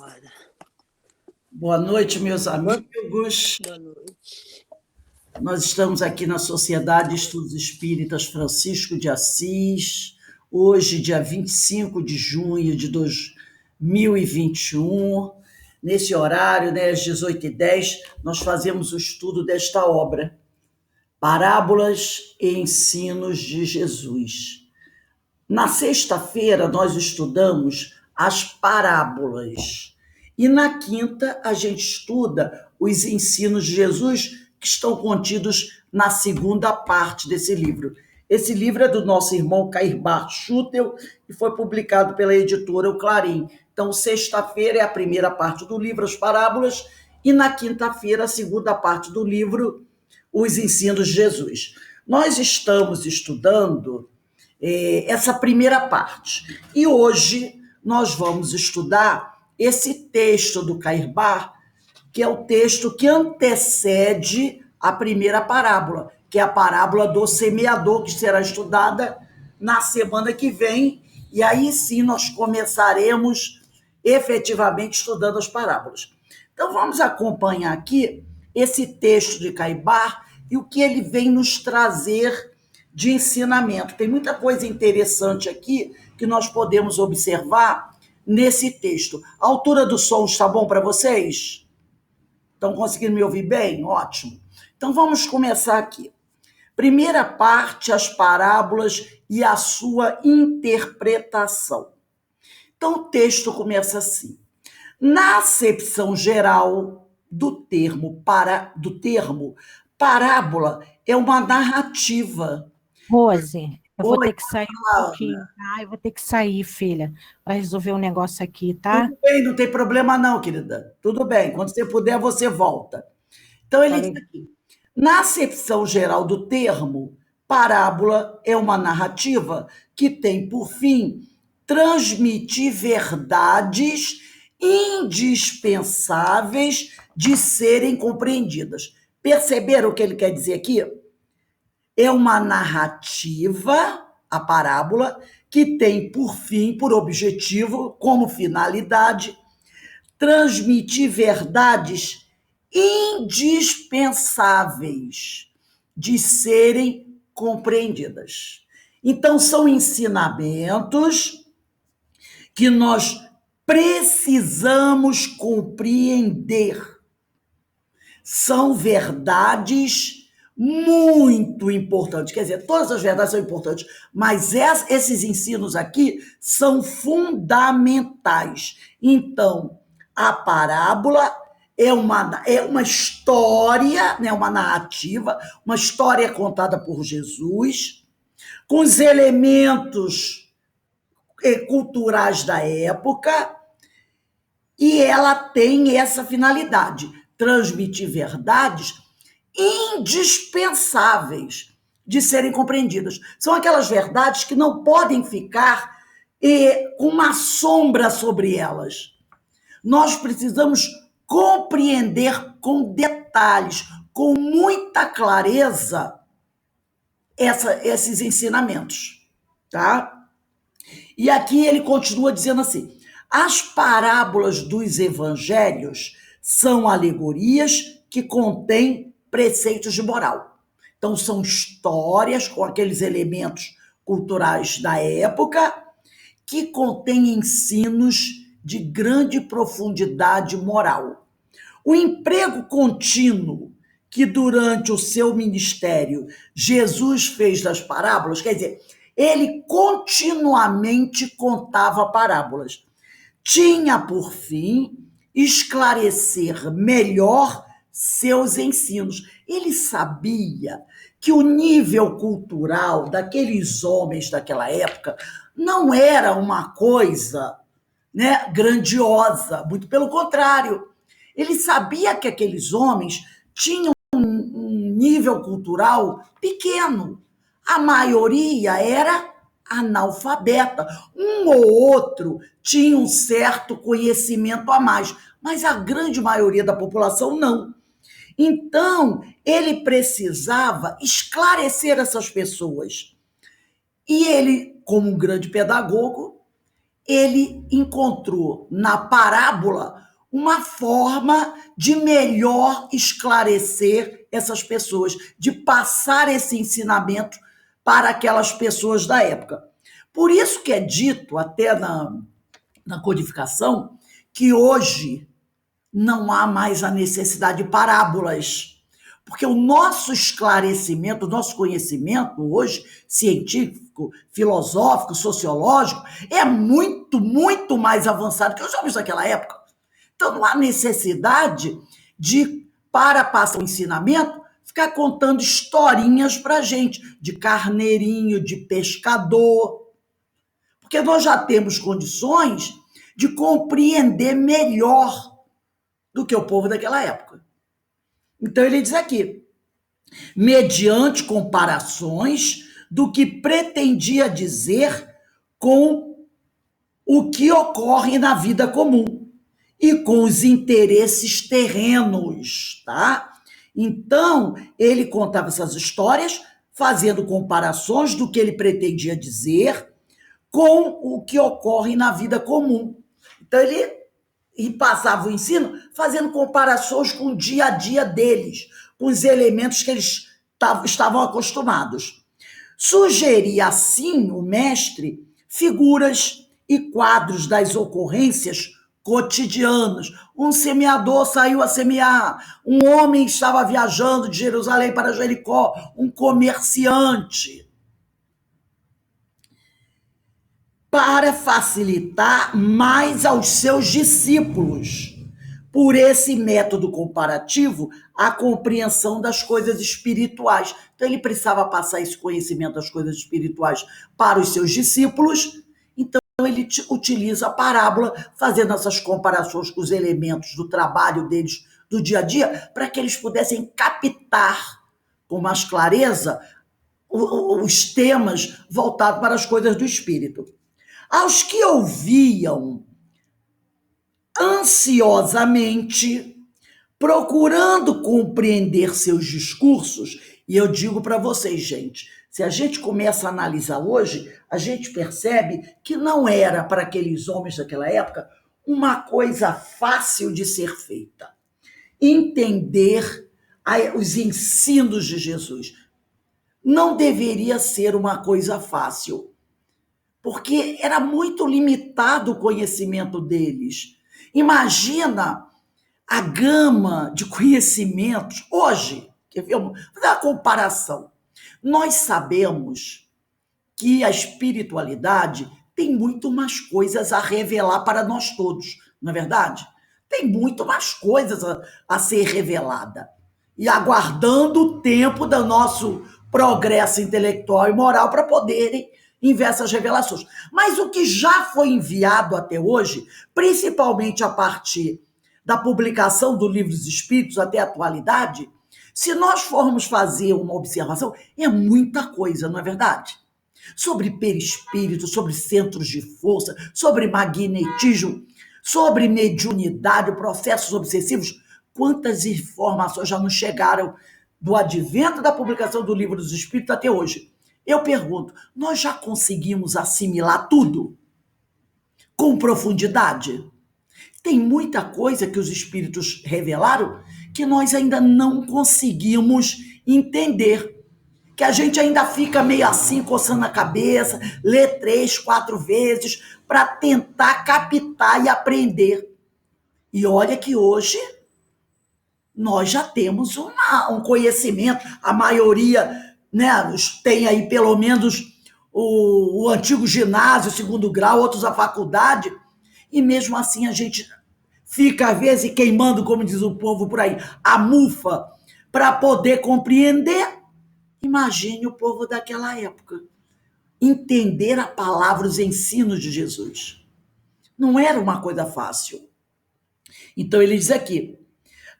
Ora, Boa noite, meus amigos. boa noite. Nós estamos aqui na Sociedade de Estudos Espíritas Francisco de Assis, hoje, dia 25 de junho de 2021. Nesse horário, né, às 18h10, nós fazemos o estudo desta obra, Parábolas e Ensinos de Jesus. Na sexta-feira, nós estudamos as parábolas. E na quinta, a gente estuda os ensinos de Jesus que estão contidos na segunda parte desse livro. Esse livro é do nosso irmão Cairbar Schutel e foi publicado pela editora O Clarim. Então, sexta-feira é a primeira parte do livro, as parábolas, e na quinta-feira, a segunda parte do livro, os ensinos de Jesus. Nós estamos estudando essa primeira parte. E hoje nós vamos estudar esse texto do Cairbar, que é o texto que antecede a primeira parábola, que é a parábola do semeador, que será estudada na semana que vem, e aí sim nós começaremos efetivamente estudando as parábolas. Então vamos acompanhar aqui esse texto de Cairbar e o que ele vem nos trazer de ensinamento. Tem muita coisa interessante aqui que nós podemos observar nesse texto. A altura do som está bom para vocês? Estão conseguindo me ouvir bem? Ótimo. Então vamos começar aqui. Primeira parte, as parábolas e a sua interpretação. Então o texto começa assim. Na acepção geral do termo parábola é uma narrativa. Rose, eu vou Oi, ter que sair um pouquinho, tá? Eu vou ter que sair, filha, para resolver um negócio aqui, tá? tudo bem, não tem problema não, querida. Tudo bem, quando você puder, você volta. Então, ele diz Falei. aqui, na acepção geral do termo, parábola é uma narrativa que tem por fim transmitir verdades indispensáveis de serem compreendidas. Perceberam o que ele quer dizer aqui? É uma narrativa, a parábola, que tem por fim, por objetivo, como finalidade, transmitir verdades indispensáveis de serem compreendidas. Então, são ensinamentos que nós precisamos compreender. São verdades muito importantes. Quer dizer, todas as verdades são importantes, mas esses ensinos aqui são fundamentais. Então, a parábola é uma história, né, uma narrativa, uma história contada por Jesus, com os elementos culturais da época, e ela tem essa finalidade, transmitir verdades indispensáveis de serem compreendidas. São aquelas verdades que não podem ficar com uma sombra sobre elas. Nós precisamos compreender com detalhes, com muita clareza, esses ensinamentos, tá? E aqui ele continua dizendo assim: as parábolas dos evangelhos são alegorias que contêm preceitos de moral. Então, são histórias com aqueles elementos culturais da época que contêm ensinos de grande profundidade moral. O emprego contínuo que durante o seu ministério Jesus fez das parábolas, quer dizer, ele continuamente contava parábolas. Tinha por fim esclarecer melhor seus ensinos. Ele sabia que o nível cultural daqueles homens daquela época não era uma coisa, né, grandiosa, muito pelo contrário. Ele sabia que aqueles homens tinham um nível cultural pequeno. A maioria era analfabeta. Um ou outro tinha um certo conhecimento a mais, mas a grande maioria da população não. Então, ele precisava esclarecer essas pessoas. E ele, como um grande pedagogo, ele encontrou na parábola uma forma de melhor esclarecer essas pessoas, de passar esse ensinamento para aquelas pessoas da época. Por isso que é dito, até na codificação, que hoje não há mais a necessidade de parábolas, porque o nosso esclarecimento, o nosso conhecimento hoje, científico, filosófico, sociológico, é muito, muito mais avançado que os homens daquela época. Então não há necessidade de, para passar o ensinamento, ficar contando historinhas para a gente, de carneirinho, de pescador, porque nós já temos condições de compreender melhor do que o povo daquela época. Então ele diz aqui, mediante comparações do que pretendia dizer com o que ocorre na vida comum e com os interesses terrenos, tá? Então, ele contava essas histórias fazendo comparações do que ele pretendia dizer com o que ocorre na vida comum. Então, ele passava o ensino fazendo comparações com o dia a dia deles, com os elementos que eles estavam acostumados. Sugeria, assim, o mestre, figuras e quadros das ocorrências cotidianas. Um semeador saiu a semear, um homem estava viajando de Jerusalém para Jericó, um comerciante. Para facilitar mais aos seus discípulos, por esse método comparativo, a compreensão das coisas espirituais. Então, ele precisava passar esse conhecimento das coisas espirituais para os seus discípulos, então ele utiliza a parábola, fazendo essas comparações com os elementos do trabalho deles do dia a dia, para que eles pudessem captar com mais clareza os temas voltados para as coisas do espírito. Aos que ouviam ansiosamente, procurando compreender seus discursos, e eu digo para vocês, gente, se a gente começa a analisar hoje, a gente percebe que não era para aqueles homens daquela época uma coisa fácil de ser feita. Entender os ensinos de Jesus não deveria ser uma coisa fácil, porque era muito limitado o conhecimento deles. Imagina a gama de conhecimentos hoje. Vou fazer uma comparação. Nós sabemos que a espiritualidade tem muito mais coisas a revelar para nós todos, não é verdade? Tem muito mais coisas a ser revelada. E aguardando o tempo do nosso progresso intelectual e moral para poderem enviar essas revelações. Mas o que já foi enviado até hoje, principalmente a partir da publicação do Livro dos Espíritos até a atualidade, se nós formos fazer uma observação, é muita coisa, não é verdade? Sobre perispírito, sobre centros de força, sobre magnetismo, sobre mediunidade, processos obsessivos. Quantas informações já nos chegaram do advento da publicação do Livro dos Espíritos até hoje? Eu pergunto, nós já conseguimos assimilar tudo com profundidade? Tem muita coisa que os espíritos revelaram que nós ainda não conseguimos entender, que a gente ainda fica meio assim, coçando a cabeça, lê 3, 4 vezes para tentar captar e aprender. E olha que hoje nós já temos um conhecimento, a maioria, né, tem aí pelo menos o antigo ginásio, segundo grau, outros a faculdade, e mesmo assim a gente fica às vezes queimando, como diz o povo por aí, a mufa para poder compreender. Imagine o povo daquela época entender a palavra, os ensinos de Jesus. Não era uma coisa fácil. Então ele diz aqui,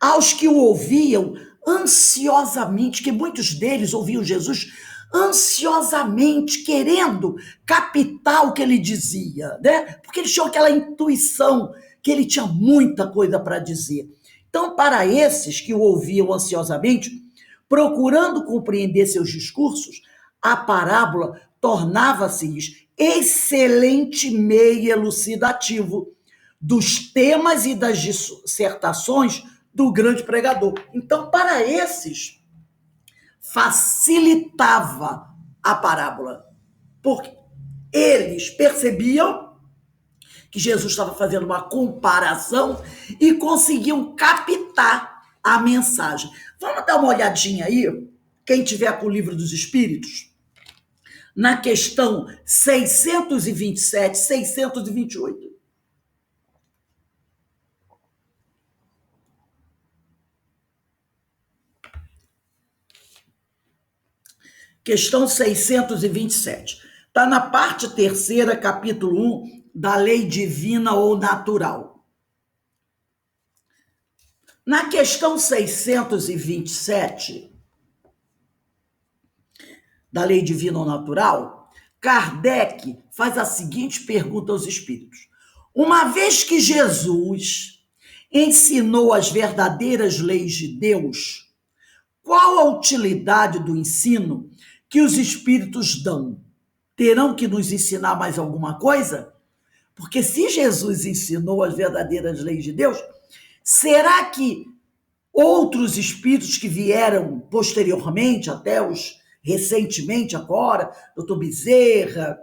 aos que o ouviam ansiosamente, que muitos deles ouviam Jesus ansiosamente, querendo captar o que ele dizia, né? Porque eles tinham aquela intuição que ele tinha muita coisa para dizer. Então, para esses que o ouviam ansiosamente, procurando compreender seus discursos, a parábola tornava-se-lhes excelente meio elucidativo dos temas e das dissertações do grande pregador. Então, para esses, facilitava a parábola, porque eles percebiam que Jesus estava fazendo uma comparação e conseguiam captar a mensagem. Vamos dar uma olhadinha aí, quem tiver com o Livro dos Espíritos, na questão 627, 628. Questão 627. Está na parte 3ª, capítulo 1, da lei divina ou natural. Na questão 627, da lei divina ou natural, Kardec faz a seguinte pergunta aos espíritos. Uma vez que Jesus ensinou as verdadeiras leis de Deus, qual a utilidade do ensino que os espíritos dão? Terão que nos ensinar mais alguma coisa? Porque se Jesus ensinou as verdadeiras leis de Deus, será que outros espíritos que vieram posteriormente, até os recentemente agora, Dr. Bezerra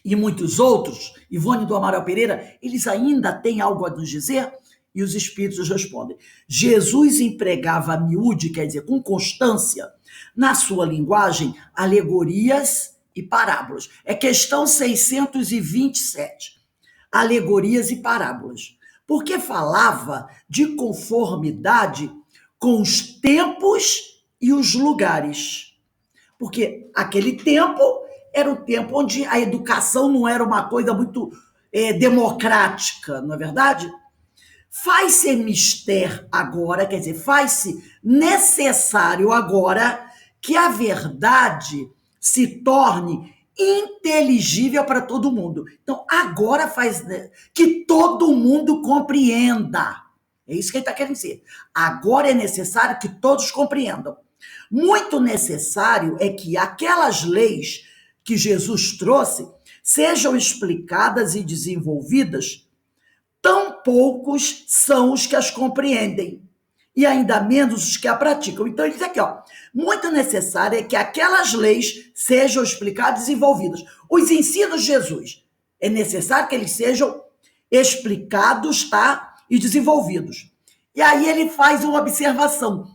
e muitos outros, Ivone do Amaral Pereira, eles ainda têm algo a nos dizer? E os espíritos respondem. Jesus empregava a miúde, quer dizer, com constância, na sua linguagem, alegorias e parábolas. É questão 627. Alegorias e parábolas. Porque falava de conformidade com os tempos e os lugares. Porque aquele tempo era um tempo onde a educação não era uma coisa muito democrática, não é verdade? Faz-se mister agora, quer dizer, faz-se necessário agora que a verdade se torne inteligível para todo mundo. Então, agora faz que todo mundo compreenda. É isso que ele está querendo dizer. Agora é necessário que todos compreendam. Muito necessário é que aquelas leis que Jesus trouxe sejam explicadas e desenvolvidas. Tão poucos são os que as compreendem, e ainda menos os que a praticam. Então, ele diz aqui, muito necessário é que aquelas leis sejam explicadas e desenvolvidas. Os ensinos de Jesus, é necessário que eles sejam explicados, tá? E desenvolvidos. E aí ele faz uma observação.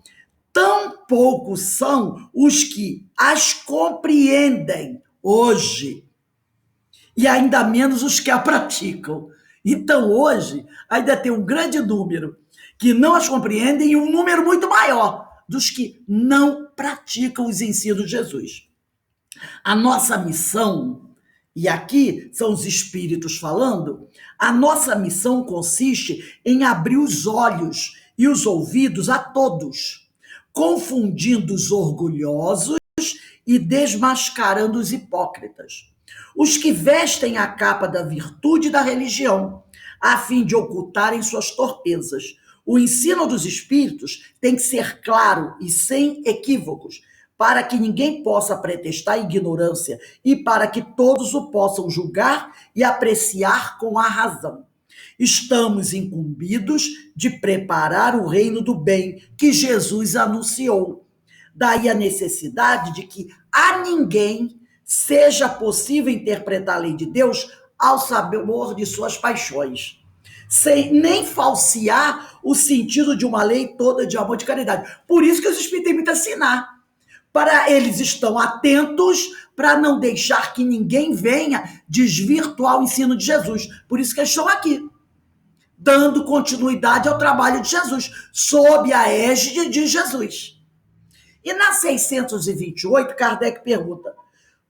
Tão poucos são os que as compreendem hoje, e ainda menos os que a praticam. Então, hoje, ainda tem um grande número que não as compreendem e um número muito maior dos que não praticam os ensinos de Jesus. A nossa missão, e aqui são os espíritos falando, a nossa missão consiste em abrir os olhos e os ouvidos a todos, confundindo os orgulhosos e desmascarando os hipócritas. Os que vestem a capa da virtude e da religião, a fim de ocultarem suas torpezas. O ensino dos espíritos tem que ser claro e sem equívocos, para que ninguém possa pretextar ignorância e para que todos o possam julgar e apreciar com a razão. Estamos incumbidos de preparar o reino do bem que Jesus anunciou. Daí a necessidade de que a ninguém seja possível interpretar a lei de Deus ao sabor de suas paixões, sem nem falsear o sentido de uma lei toda de amor e de caridade. Por isso que os espíritos têm muito a ensinar. Para eles estão atentos para não deixar que ninguém venha desvirtuar o ensino de Jesus. Por isso que eles estão aqui, dando continuidade ao trabalho de Jesus, sob a égide de Jesus. E na 628, Kardec pergunta,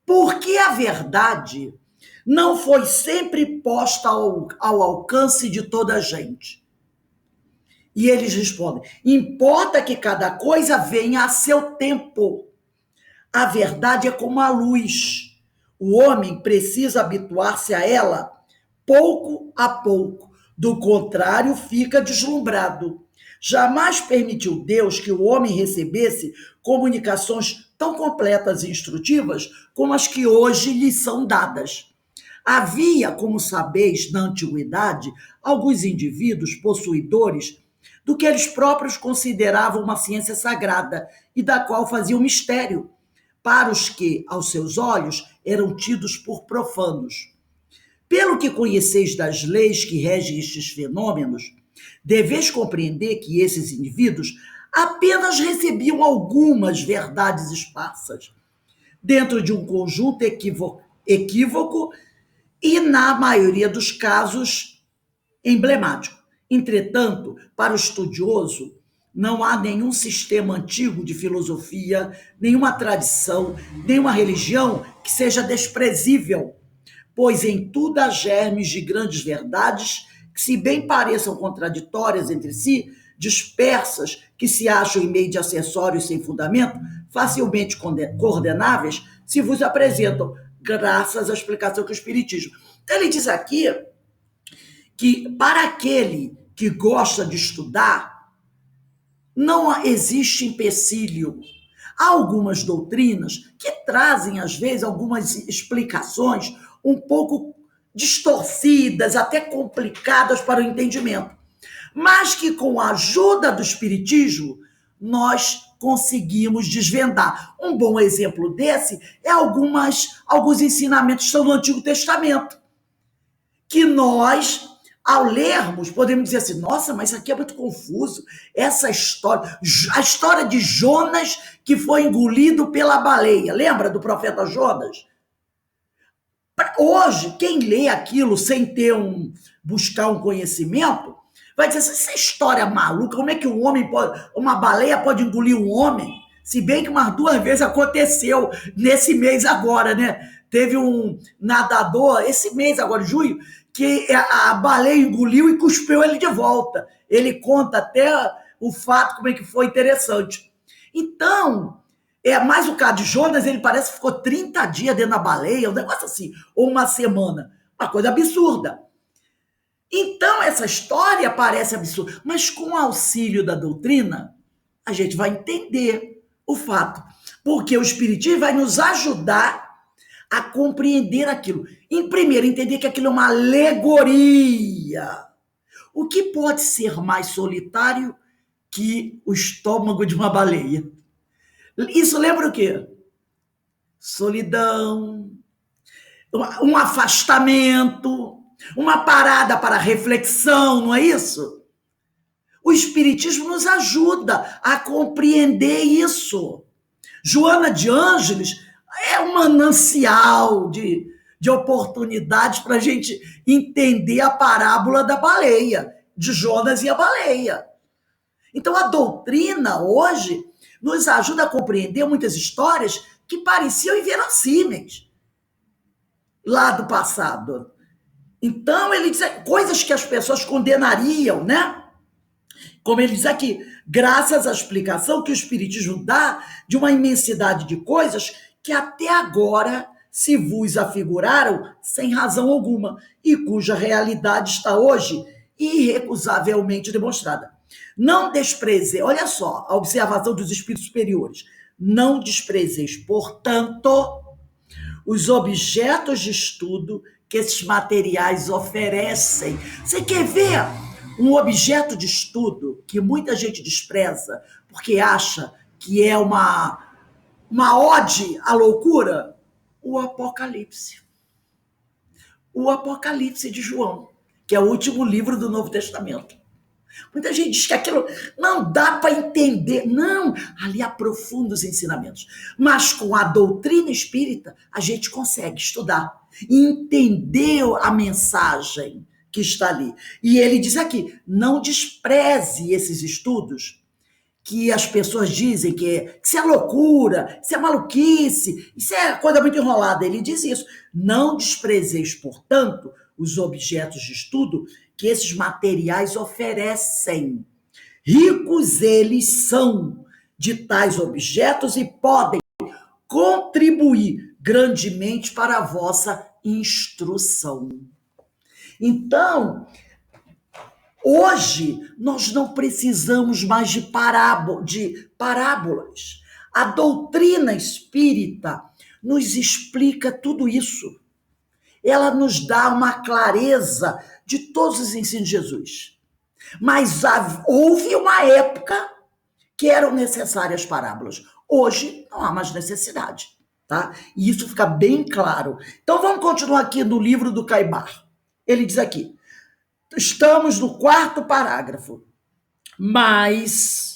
por que a verdade não foi sempre posta ao alcance de toda a gente? E eles respondem, importa que cada coisa venha a seu tempo. A verdade é como a luz. O homem precisa habituar-se a ela pouco a pouco. Do contrário, fica deslumbrado. Jamais permitiu Deus que o homem recebesse comunicações tão completas e instrutivas como as que hoje lhes são dadas. Havia, como sabeis, na antiguidade, alguns indivíduos possuidores do que eles próprios consideravam uma ciência sagrada e da qual faziam mistério, para os que, aos seus olhos, eram tidos por profanos. Pelo que conheceis das leis que regem estes fenômenos, deveis compreender que esses indivíduos apenas recebiam algumas verdades esparsas, dentro de um conjunto equívoco e, na maioria dos casos, emblemático. Entretanto, para o estudioso, não há nenhum sistema antigo de filosofia, nenhuma tradição, nenhuma religião que seja desprezível, pois em tudo há germes de grandes verdades que, se bem pareçam contraditórias entre si, dispersas, que se acham em meio de acessórios sem fundamento, facilmente coordenáveis, se vos apresentam, graças à explicação que o Espiritismo. Então, ele diz aqui que, para aquele que gosta de estudar, não existe empecilho. Há algumas doutrinas que trazem, às vezes, algumas explicações um pouco distorcidas, até complicadas para o entendimento, mas que, com a ajuda do Espiritismo, nós conseguimos desvendar. Um bom exemplo desse é alguns ensinamentos que estão no Antigo Testamento, que nós, ao lermos, podemos dizer assim, nossa, mas isso aqui é muito confuso, essa história, a história de Jonas, que foi engolido pela baleia, lembra do profeta Jonas? Hoje, quem lê aquilo sem buscar um conhecimento, vai dizer, essa história maluca, como é que uma baleia pode engolir um homem? Se bem que umas 2 vezes aconteceu nesse mês agora, né? Teve um nadador, esse mês agora, junho, que a baleia engoliu e cuspiu ele de volta. Ele conta até o fato, como é que foi interessante. Então, mas o caso de Jonas, ele parece que ficou 30 dias dentro da baleia, um negócio assim, ou uma semana. Uma coisa absurda. Então, essa história parece absurda, mas com o auxílio da doutrina, a gente vai entender o fato. Porque o Espiritismo vai nos ajudar a compreender aquilo. Em primeiro, entender que aquilo é uma alegoria. O que pode ser mais solitário que o estômago de uma baleia? Isso lembra o quê? Solidão, um afastamento, uma parada para reflexão, não é isso? O Espiritismo nos ajuda a compreender isso. Joana de Ângeles é um manancial de oportunidades para a gente entender a parábola da baleia, de Jonas e a baleia. Então, a doutrina, hoje, nos ajuda a compreender muitas histórias que pareciam inverossímeis lá do passado. Então, ele diz coisas que as pessoas condenariam, né? Como ele diz aqui, graças à explicação que o Espiritismo dá de uma imensidade de coisas que até agora se vos afiguraram sem razão alguma e cuja realidade está hoje irrecusavelmente demonstrada. Não desprezei, olha só, a observação dos espíritos superiores. Não desprezeis, portanto, os objetos de estudo que esses materiais oferecem. Você quer ver um objeto de estudo que muita gente despreza porque acha que é uma ode à loucura? O Apocalipse. O Apocalipse de João, que é o último livro do Novo Testamento. Muita gente diz que aquilo não dá para entender. Não, ali há profundos ensinamentos. Mas com a doutrina espírita, a gente consegue estudar e entender a mensagem que está ali. E ele diz aqui, não despreze esses estudos que as pessoas dizem que isso é loucura, isso é maluquice, isso é coisa muito enrolada. Ele diz isso. Não desprezeis, portanto, os objetos de estudo que esses materiais oferecem. Ricos eles são de tais objetos e podem contribuir grandemente para a vossa instrução. Então, hoje nós não precisamos mais de parábolas. A doutrina espírita nos explica tudo isso. Ela nos dá uma clareza de todos os ensinos de Jesus. Mas houve uma época que eram necessárias parábolas. Hoje não há mais necessidade, tá? E isso fica bem claro. Então vamos continuar aqui no livro do Caibar. Ele diz aqui, estamos no 4º parágrafo. Mas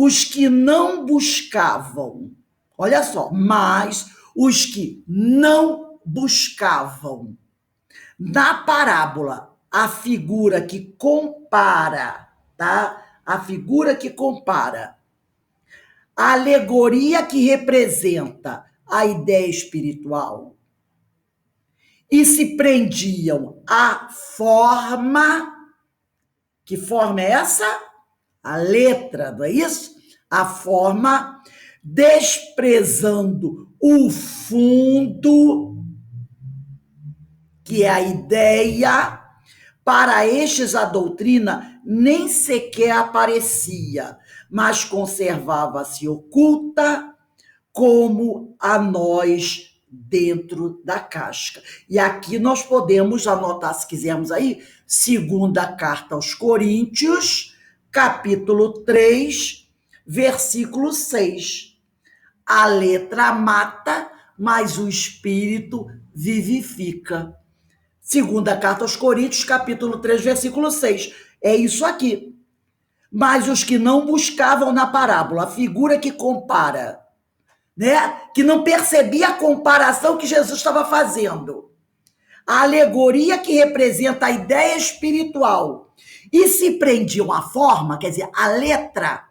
os que não buscavam, olha só, mas os que não buscavam na parábola a figura que compara, tá? A figura que compara, a alegoria que representa a ideia espiritual e se prendiam à forma. Que forma é essa? A letra, não é isso? A forma, desprezando o fundo, que é a ideia. Para estes a doutrina nem sequer aparecia, mas conservava-se oculta como a nós dentro da casca. E aqui nós podemos anotar, se quisermos aí, 2ª carta aos Coríntios, capítulo 3, versículo 6. A letra mata, mas o espírito vivifica. 2ª carta aos Coríntios, capítulo 3, versículo 6. É isso aqui. Mas os que não buscavam na parábola, a figura que compara, né? Que não percebia a comparação que Jesus estava fazendo, a alegoria que representa a ideia espiritual, e se prendiam à forma, quer dizer, a letra,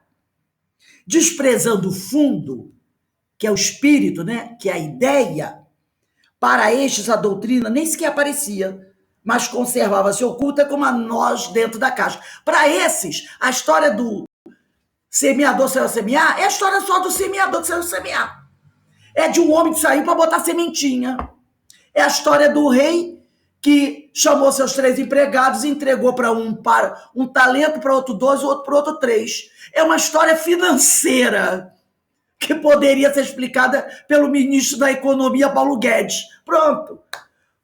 desprezando o fundo, que é o espírito, né? Que é a ideia. Para estes, a doutrina nem sequer aparecia, mas conservava-se oculta como a nós dentro da casca. Para esses, a história do semeador saiu a semear é a história só do semeador que saiu a semear. É de um homem que saiu para botar sementinha. É a história do rei que chamou seus 3 empregados e entregou para um talento, para outro 2, o outro para outro 3. É uma história financeira que poderia ser explicada pelo ministro da Economia, Paulo Guedes. Pronto.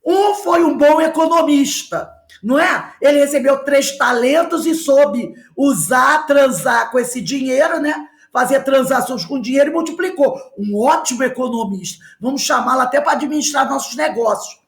Um foi um bom economista, não é? Ele recebeu 3 talentos e soube usar, transar com esse dinheiro, né? Fazer transações com dinheiro e multiplicou. Um ótimo economista. Vamos chamá-lo até para administrar nossos negócios.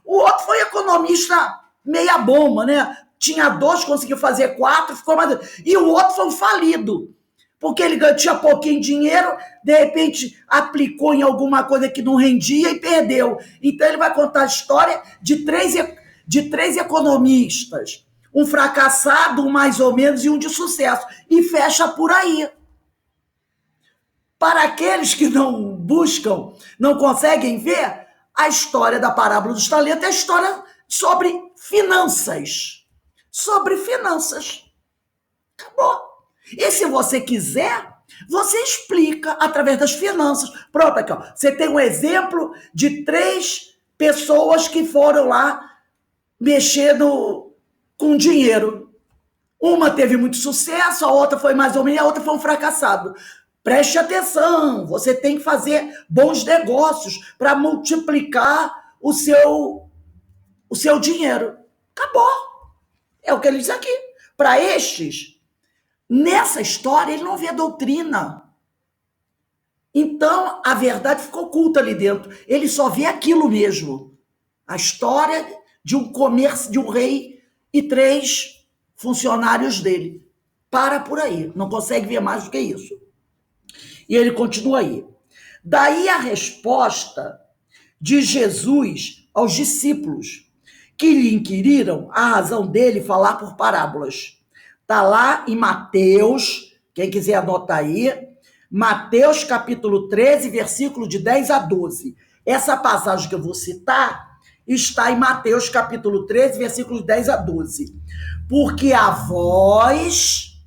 O outro foi economista meia bomba, né? Tinha 2, conseguiu fazer 4, ficou mais... E o outro foi um falido. Porque ele tinha pouquinho dinheiro, de repente aplicou em alguma coisa que não rendia e perdeu. Então ele vai contar a história de três economistas. Um fracassado, um mais ou menos e um de sucesso. E fecha por aí. Para aqueles que não buscam, não conseguem ver, a história da parábola dos talentos é a história sobre finanças. Sobre finanças. Acabou. E se você quiser, você explica através das finanças. Pronto, aqui, ó. Você tem um exemplo de 3 pessoas que foram lá mexendo com dinheiro. Uma teve muito sucesso, a outra foi mais ou menos, a outra foi um fracassado. Preste atenção, você tem que fazer bons negócios para multiplicar o seu dinheiro. Acabou. É o que ele diz aqui. Para estes... Nessa história, ele não vê doutrina. Então, a verdade ficou oculta ali dentro. Ele só vê aquilo mesmo. A história de um comércio, de um rei e 3 funcionários dele. Para por aí. Não consegue ver mais do que isso. E ele continua aí. Daí a resposta de Jesus aos discípulos, que lhe inquiriram a razão dele falar por parábolas. Está lá em Mateus, quem quiser anotar aí, Mateus capítulo 13, versículo de 10 a 12. Essa passagem que eu vou citar está em Mateus capítulo 13, versículo de 10 a 12. Porque a vós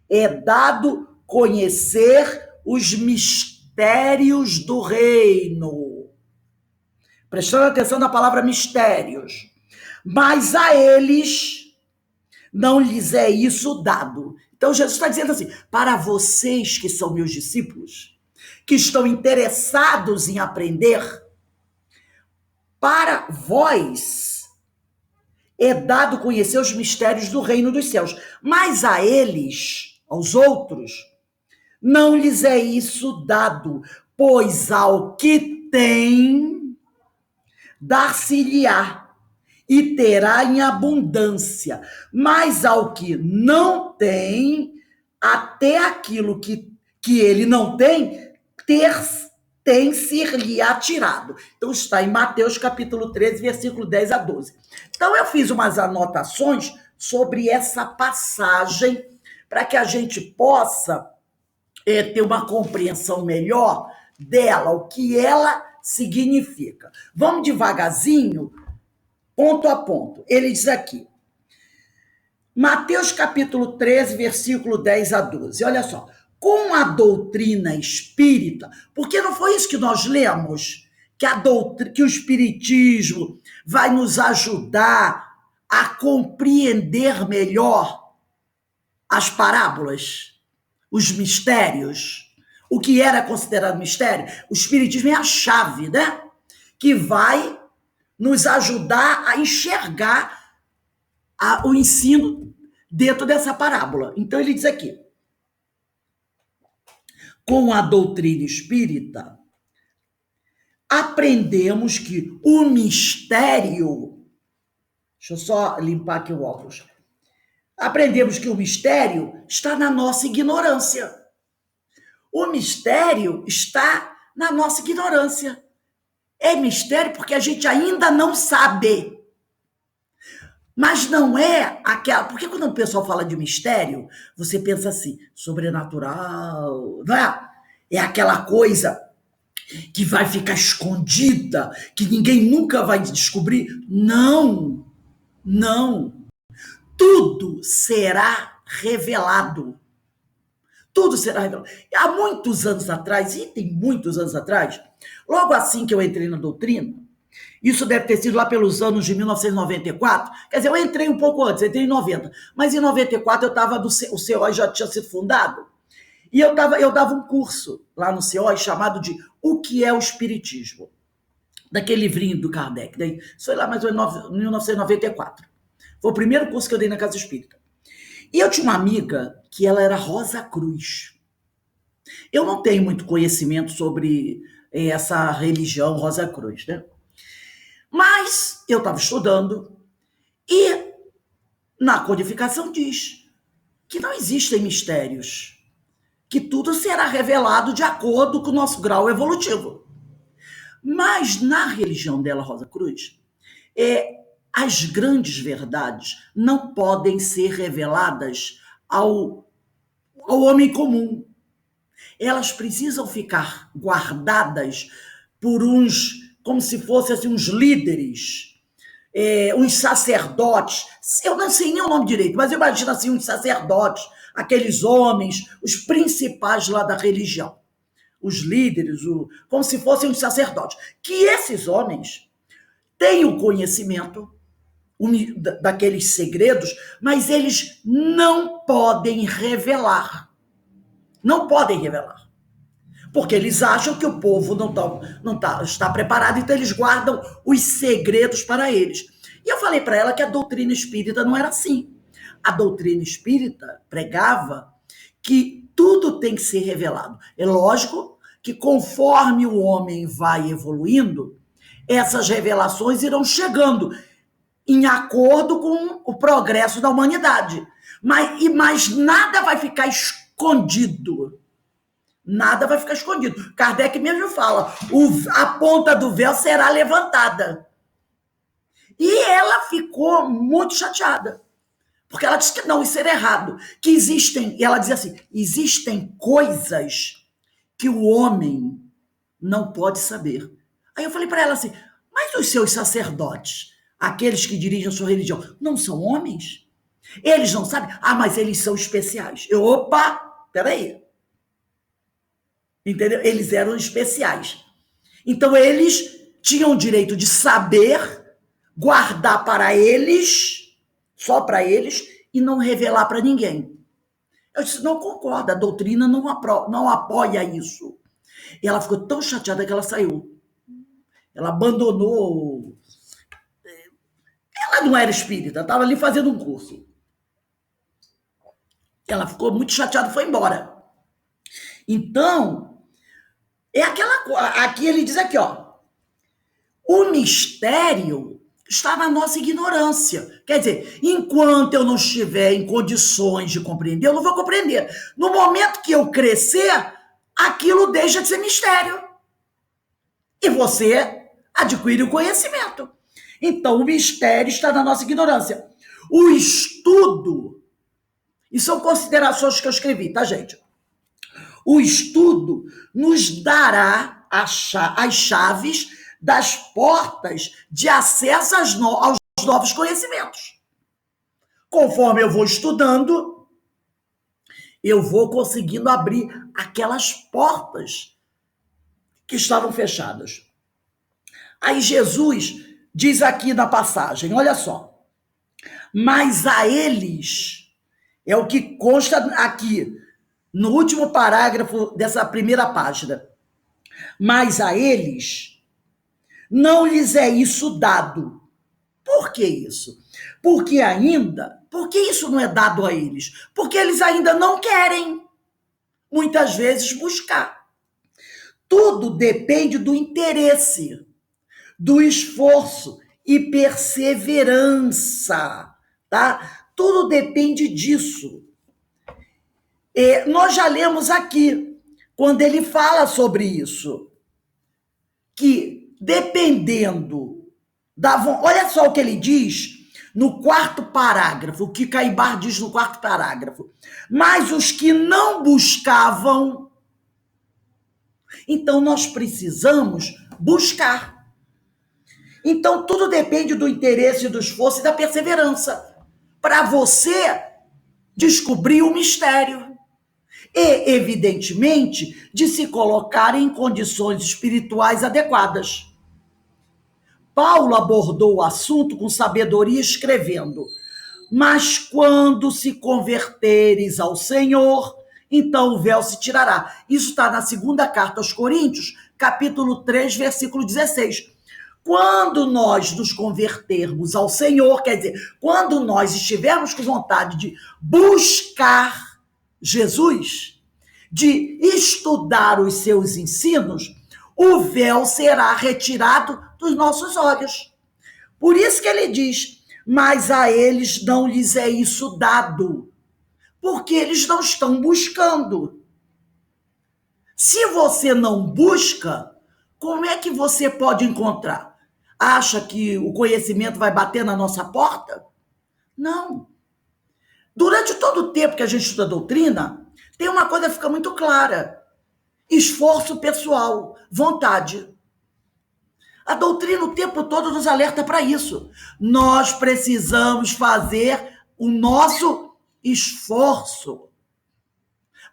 é dado conhecer os mistérios do reino. Prestando atenção na palavra mistérios. Mas a eles não lhes é isso dado. Então Jesus está dizendo assim, para vocês que são meus discípulos, que estão interessados em aprender, para vós é dado conhecer os mistérios do reino dos céus, mas a eles, aos outros, não lhes é isso dado, pois ao que tem, dar-se-lhe-á, e terá em abundância, mas ao que não tem, até aquilo que ele não tem, tem-se-lhe-á tirado. Então está em Mateus capítulo 13, versículo 10 a 12. Então eu fiz umas anotações sobre essa passagem, para que a gente possa ter uma compreensão melhor dela, o que ela significa. Vamos devagarzinho, ponto a ponto. Ele diz aqui, Mateus capítulo 13, versículo 10 a 12. Olha só, com a doutrina espírita, porque não foi isso que nós lemos, que o espiritismo vai nos ajudar a compreender melhor as parábolas, os mistérios, o que era considerado mistério. O espiritismo é a chave, né? Que vai nos ajudar a enxergar o ensino dentro dessa parábola. Então ele diz aqui, com a doutrina espírita, aprendemos que o mistério, deixa eu só limpar aqui o óculos, aprendemos que o mistério está na nossa ignorância. O mistério está na nossa ignorância. É mistério porque a gente ainda não sabe. Mas não é aquela... Porque quando o pessoal fala de mistério, você pensa assim, sobrenatural, não é? É aquela coisa que vai ficar escondida, que ninguém nunca vai descobrir. Não, não. Tudo será revelado. Tudo será revelado. Há muitos anos atrás, e tem muitos anos atrás, logo assim que eu entrei na doutrina, isso deve ter sido lá pelos anos de 1994, quer dizer, eu entrei um pouco antes, entrei em 90, mas em 94 eu estava, o CEOI já tinha sido fundado, e eu dava um curso lá no CEOI chamado de O que é o Espiritismo, daquele livrinho do Kardec, isso foi lá mais ou menos em 1994. Foi o primeiro curso que eu dei na Casa Espírita. E eu tinha uma amiga que ela era Rosa Cruz. Eu não tenho muito conhecimento sobre essa religião Rosa Cruz, né? Mas eu estava estudando e na codificação diz que não existem mistérios, que tudo será revelado de acordo com o nosso grau evolutivo. Mas na religião dela, Rosa Cruz, as grandes verdades não podem ser reveladas ao homem comum. Elas precisam ficar guardadas por uns, como se fossem assim, uns líderes, uns sacerdotes. Eu não sei nem o nome direito, mas eu imagino assim, uns sacerdotes, aqueles homens, os principais lá da religião, os líderes, como se fossem uns sacerdotes. Que esses homens têm o conhecimento daqueles segredos, mas eles não podem revelar. Não podem revelar. Porque eles acham que o povo não está preparado, então eles guardam os segredos para eles. E eu falei para ela que a doutrina espírita não era assim. A doutrina espírita pregava que tudo tem que ser revelado. É lógico que conforme o homem vai evoluindo, essas revelações irão chegando em acordo com o progresso da humanidade. Mas nada vai ficar escondido. Nada vai ficar escondido. Kardec mesmo fala, a ponta do véu será levantada. E ela ficou muito chateada. Porque ela disse que não, isso era errado. Que existem, e ela dizia assim, existem coisas que o homem não pode saber. Aí eu falei para ela assim, mas os seus sacerdotes, aqueles que dirigem a sua religião, não são homens? Eles não sabem? Ah, mas eles são especiais. Opa, peraí. Entendeu? Eles eram especiais. Então, eles tinham o direito de saber, guardar para eles, só para eles, e não revelar para ninguém. Eu disse, não concordo, a doutrina não apoia isso. E ela ficou tão chateada que ela saiu. Ela abandonou. Ela não era espírita, estava ali fazendo um curso. Ela ficou muito chateada e foi embora. Então, é aquela. Aqui ele diz aqui, ó. O mistério está na nossa ignorância. Quer dizer, enquanto eu não estiver em condições de compreender, eu não vou compreender. No momento que eu crescer, aquilo deixa de ser mistério. E você adquire o conhecimento. Então, o mistério está na nossa ignorância. O estudo, e são considerações que eu escrevi, tá, gente? O estudo nos dará as chaves das portas de acesso aos novos conhecimentos. Conforme eu vou estudando, eu vou conseguindo abrir aquelas portas que estavam fechadas. Aí Jesus diz aqui na passagem, olha só, mas a eles, é o que consta aqui, no último parágrafo dessa primeira página, mas a eles não lhes é isso dado. Por que isso? Porque isso não é dado a eles? Porque eles ainda não querem, muitas vezes, buscar. Tudo depende do interesse, do esforço e perseverança, tá? Tudo depende disso. E nós já lemos aqui, quando ele fala sobre isso, que dependendo da... Olha só o que ele diz no quarto parágrafo, o que Caibar diz no quarto parágrafo. Mas os que não buscavam, então nós precisamos buscar. Então tudo depende do interesse, do esforço e da perseverança para você descobrir o mistério. E, evidentemente, de se colocar em condições espirituais adequadas. Paulo abordou o assunto com sabedoria escrevendo: mas quando se converteres ao Senhor, então o véu se tirará. Isso está na segunda carta aos Coríntios, capítulo 3, versículo 16. Quando nós nos convertermos ao Senhor, quer dizer, quando nós estivermos com vontade de buscar Jesus, de estudar os seus ensinos, o véu será retirado dos nossos olhos. Por isso que ele diz, mas a eles não lhes é isso dado, porque eles não estão buscando. Se você não busca, como é que você pode encontrar? Acha que o conhecimento vai bater na nossa porta? Não. Durante todo o tempo que a gente estuda a doutrina, tem uma coisa que fica muito clara: esforço pessoal, vontade. A doutrina o tempo todo nos alerta para isso. Nós precisamos fazer o nosso esforço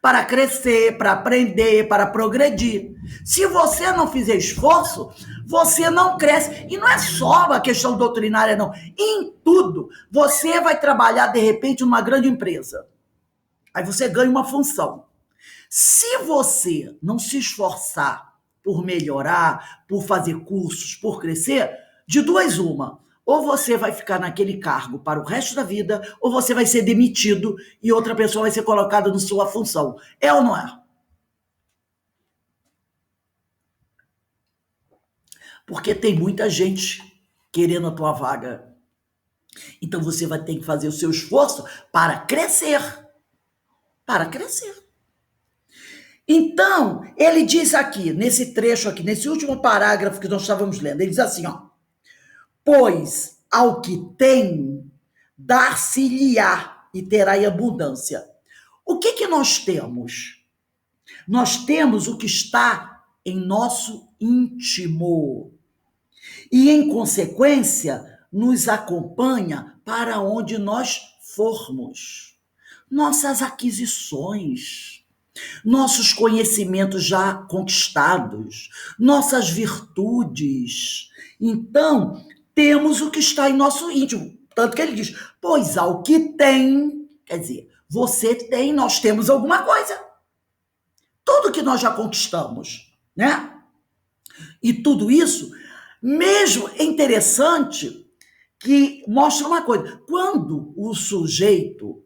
para crescer, para aprender, para progredir. Se você não fizer esforço, você não cresce. E não é só uma questão doutrinária, não. Em tudo. Você vai trabalhar, de repente, numa grande empresa. Aí você ganha uma função. Se você não se esforçar por melhorar, por fazer cursos, por crescer, de duas uma. Ou você vai ficar naquele cargo para o resto da vida, ou você vai ser demitido e outra pessoa vai ser colocada na sua função. É ou não é? Porque tem muita gente querendo a tua vaga. Então você vai ter que fazer o seu esforço para crescer. Para crescer. Então, ele diz aqui, nesse trecho aqui, nesse último parágrafo que nós estávamos lendo, ele diz assim, ó: pois ao que tem, dar-se-lhe-á e terá em abundância. O que nós temos? Nós temos o que está em nosso íntimo. E, em consequência, nos acompanha para onde nós formos. Nossas aquisições, nossos conhecimentos já conquistados, nossas virtudes. Então, temos o que está em nosso íntimo. Tanto que ele diz, pois ao que tem, quer dizer, você tem, nós temos alguma coisa. Tudo que nós já conquistamos. né? E tudo isso, mesmo é interessante que mostra uma coisa. Quando o sujeito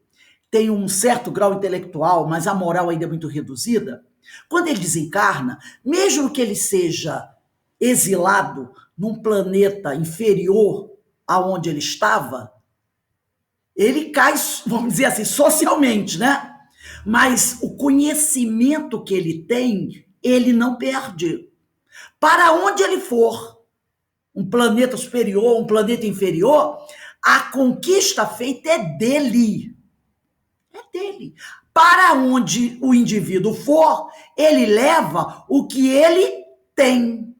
tem um certo grau intelectual, mas a moral ainda é muito reduzida, quando ele desencarna, mesmo que ele seja exilado num planeta inferior aonde ele estava, ele cai, vamos dizer assim, socialmente, né? Mas o conhecimento que ele tem, ele não perde. Para onde ele for, um planeta superior, um planeta inferior, a conquista feita é dele. É dele. Para onde o indivíduo for, ele leva o que ele tem.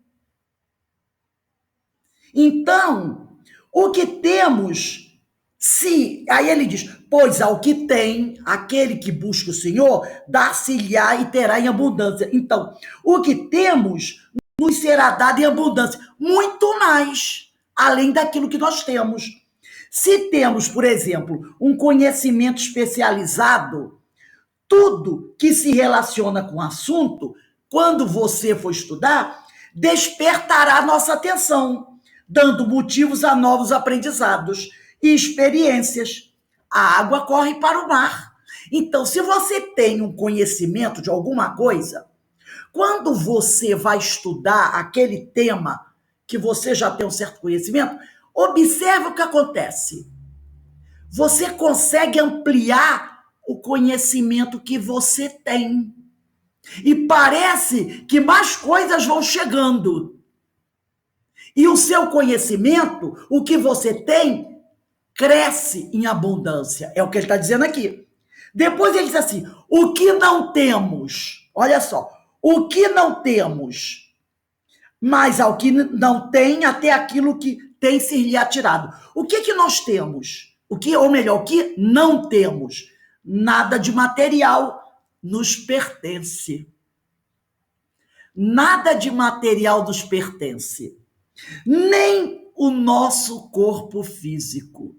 Então, o que temos, se. Aí ele diz: pois ao que tem, aquele que busca o Senhor, dar-se-lhe-á e terá em abundância. Então, o que temos nos será dado em abundância, muito mais, além daquilo que nós temos. Se temos, por exemplo, um conhecimento especializado, tudo que se relaciona com o assunto, quando você for estudar, despertará nossa atenção, dando motivos a novos aprendizados e experiências. A água corre para o mar. Então, se você tem um conhecimento de alguma coisa, quando você vai estudar aquele tema que você já tem um certo conhecimento, observe o que acontece. Você consegue ampliar o conhecimento que você tem. E parece que mais coisas vão chegando. E o seu conhecimento, o que você tem, cresce em abundância. É o que ele está dizendo aqui. Depois ele diz assim: o que não temos, olha só, o que não temos, mas ao que não tem, até aquilo que tem se lhe atirado. O que nós temos? Ou melhor, o que não temos? Nada de material nos pertence. Nada de material nos pertence. Nem o nosso corpo físico.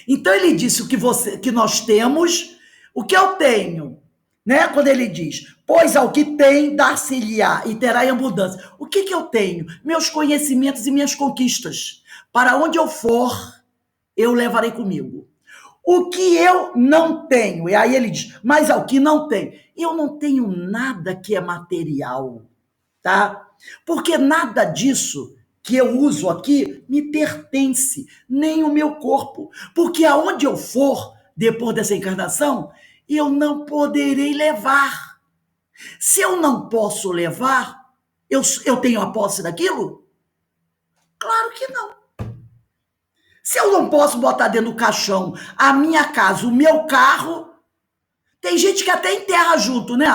Então ele disse o que nós temos, o que eu tenho, né? Quando ele diz: pois ao que tem, dar-se-lhe-á e terá em abundância. O que eu tenho? Meus conhecimentos e minhas conquistas. Para onde eu for, eu levarei comigo. O que eu não tenho, e aí ele diz: mas ao que não tem, eu não tenho nada que é material, tá? Porque nada disso que eu uso aqui me pertence, nem o meu corpo. Porque aonde eu for, depois dessa encarnação, eu não poderei levar. Se eu não posso levar, eu tenho a posse daquilo? Claro que não. Se eu não posso botar dentro do caixão a minha casa, o meu carro, tem gente que até enterra junto, né?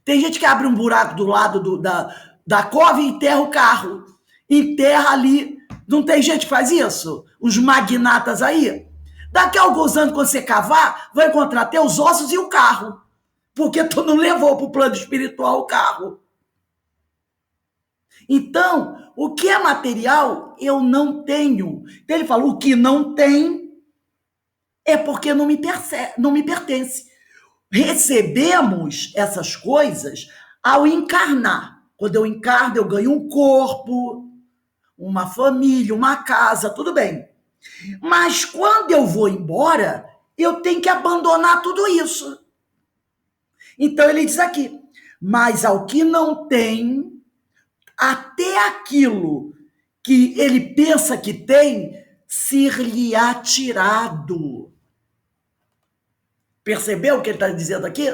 Tem gente que abre um buraco do lado da cova e enterra o carro. Enterra ali. Não tem gente que faz isso? Os magnatas aí? Daqui a alguns anos, quando você cavar, vai encontrar até os ossos e o carro. Porque tu não levou para o plano espiritual o carro. Então, o que é material, eu não tenho. Então ele fala: o que não tem é porque não me pertence. Recebemos essas coisas ao encarnar. Quando eu encarno, eu ganho um corpo, uma família, uma casa, tudo bem. Mas quando eu vou embora, eu tenho que abandonar tudo isso. Então ele diz aqui: mas ao que não tem, até aquilo que ele pensa que tem, ser-lhe-á tirado. Percebeu o que ele está dizendo aqui?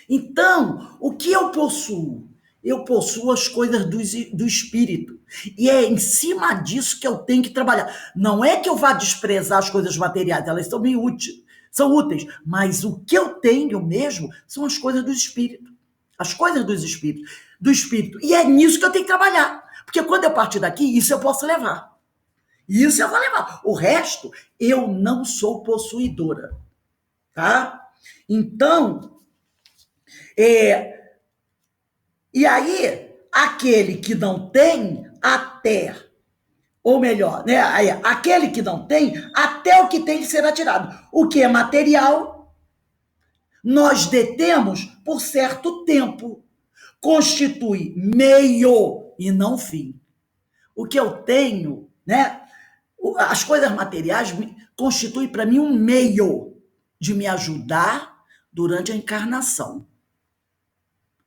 Então, o que eu possuo? Eu possuo as coisas do espírito. E é em cima disso que eu tenho que trabalhar. Não é que eu vá desprezar as coisas materiais, elas são bem úteis, são úteis. Mas o que eu tenho mesmo são as coisas do espírito. As coisas do espírito. E é nisso que eu tenho que trabalhar. Porque quando eu partir daqui, isso eu posso levar. Isso eu vou levar. O resto, eu não sou possuidora. Tá? Então, e aí, aquele que não tem, até, ou melhor, né? Aquele que não tem, até o que tem de será tirado. O que é material, nós detemos por certo tempo. constitui meio e não fim. O que eu tenho, né? As coisas materiais constituem para mim um meio de me ajudar durante a encarnação.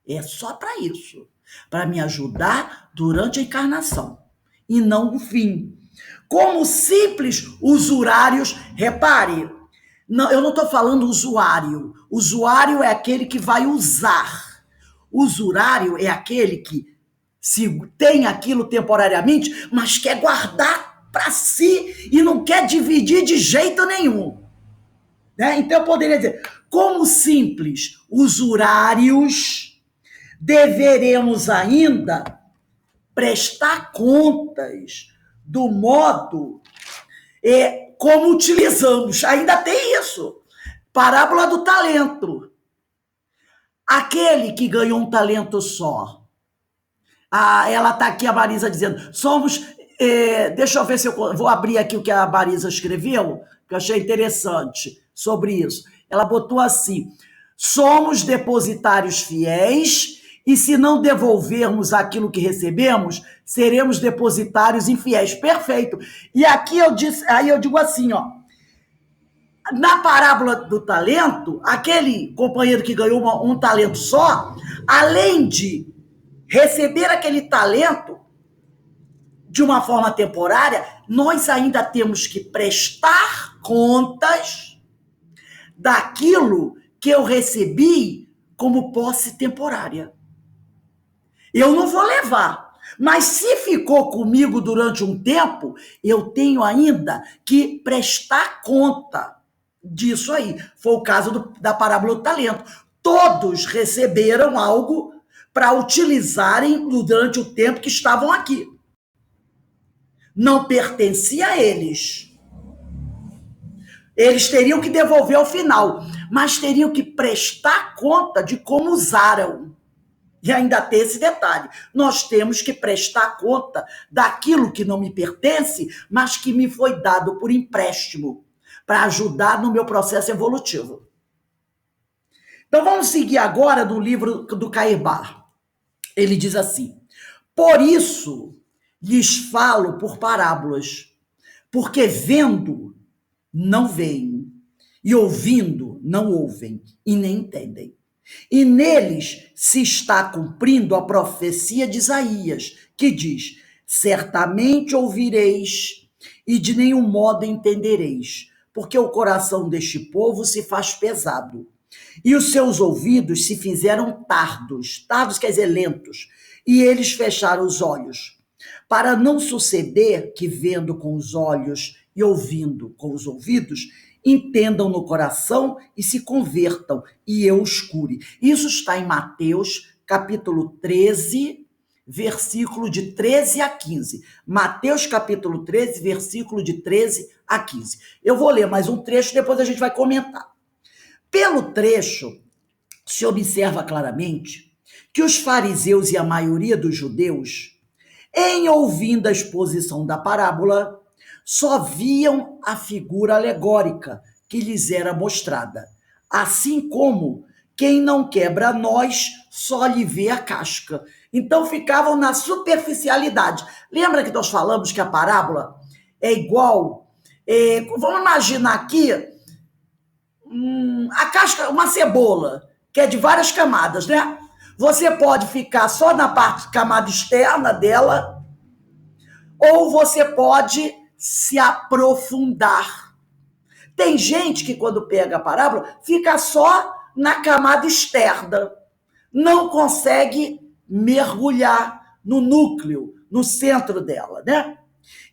É só para isso, para me ajudar durante a encarnação, e não o fim. Como simples usurários, repare, não, eu não estou falando usuário. Usuário é aquele que vai usar. Usurário é aquele que se tem aquilo temporariamente, mas quer guardar para si e não quer dividir de jeito nenhum. Né? Então eu poderia dizer, como simples usurários, deveremos ainda prestar contas do modo como utilizamos. Ainda tem isso. Parábola do talento. Aquele que ganhou um talento só. Ela está aqui, a Marisa, dizendo, somos... deixa eu ver se eu vou abrir aqui o que a Marisa escreveu, que eu achei interessante sobre isso. Ela botou assim, somos depositários fiéis e se não devolvermos aquilo que recebemos, seremos depositários infiéis. Perfeito. E aqui aí eu digo assim, ó, na parábola do talento, aquele companheiro que ganhou um talento só, além de receber aquele talento de uma forma temporária, nós ainda temos que prestar contas daquilo que eu recebi como posse temporária. Eu não vou levar, mas se ficou comigo durante um tempo, eu tenho ainda que prestar conta disso aí. Foi o caso da parábola do talento. Todos receberam algo para utilizarem durante o tempo que estavam aqui. Não pertencia a eles. Eles teriam que devolver ao final, mas teriam que prestar conta de como usaram. E ainda tem esse detalhe, nós temos que prestar conta daquilo que não me pertence, mas que me foi dado por empréstimo, para ajudar no meu processo evolutivo. Então vamos seguir agora no livro do Cairbar. Ele diz assim, por isso lhes falo por parábolas, porque vendo não veem, e ouvindo não ouvem, e nem entendem. E neles se está cumprindo a profecia de Isaías, que diz, certamente ouvireis e de nenhum modo entendereis, porque o coração deste povo se faz pesado, e os seus ouvidos se fizeram tardos, tardos quer dizer lentos, e eles fecharam os olhos, para não suceder que vendo com os olhos e ouvindo com os ouvidos, entendam no coração e se convertam, e eu os cure. Isso está em Mateus, capítulo 13, versículo de 13 a 15. Mateus, capítulo 13, versículo de 13 a 15. Eu vou ler mais um trecho, depois a gente vai comentar. Pelo trecho, se observa claramente que os fariseus e a maioria dos judeus, em ouvindo a exposição da parábola, só viam a figura alegórica que lhes era mostrada, assim como quem não quebra nós só lhe vê a casca. Então ficavam na superficialidade. Lembra que nós falamos que a parábola é igual, vamos imaginar aqui, a casca, uma cebola, que é de várias camadas, né? Você pode ficar só na camada externa dela, ou você pode se aprofundar. Tem gente que quando pega a parábola fica só na camada externa, não consegue mergulhar no núcleo, no centro dela, né?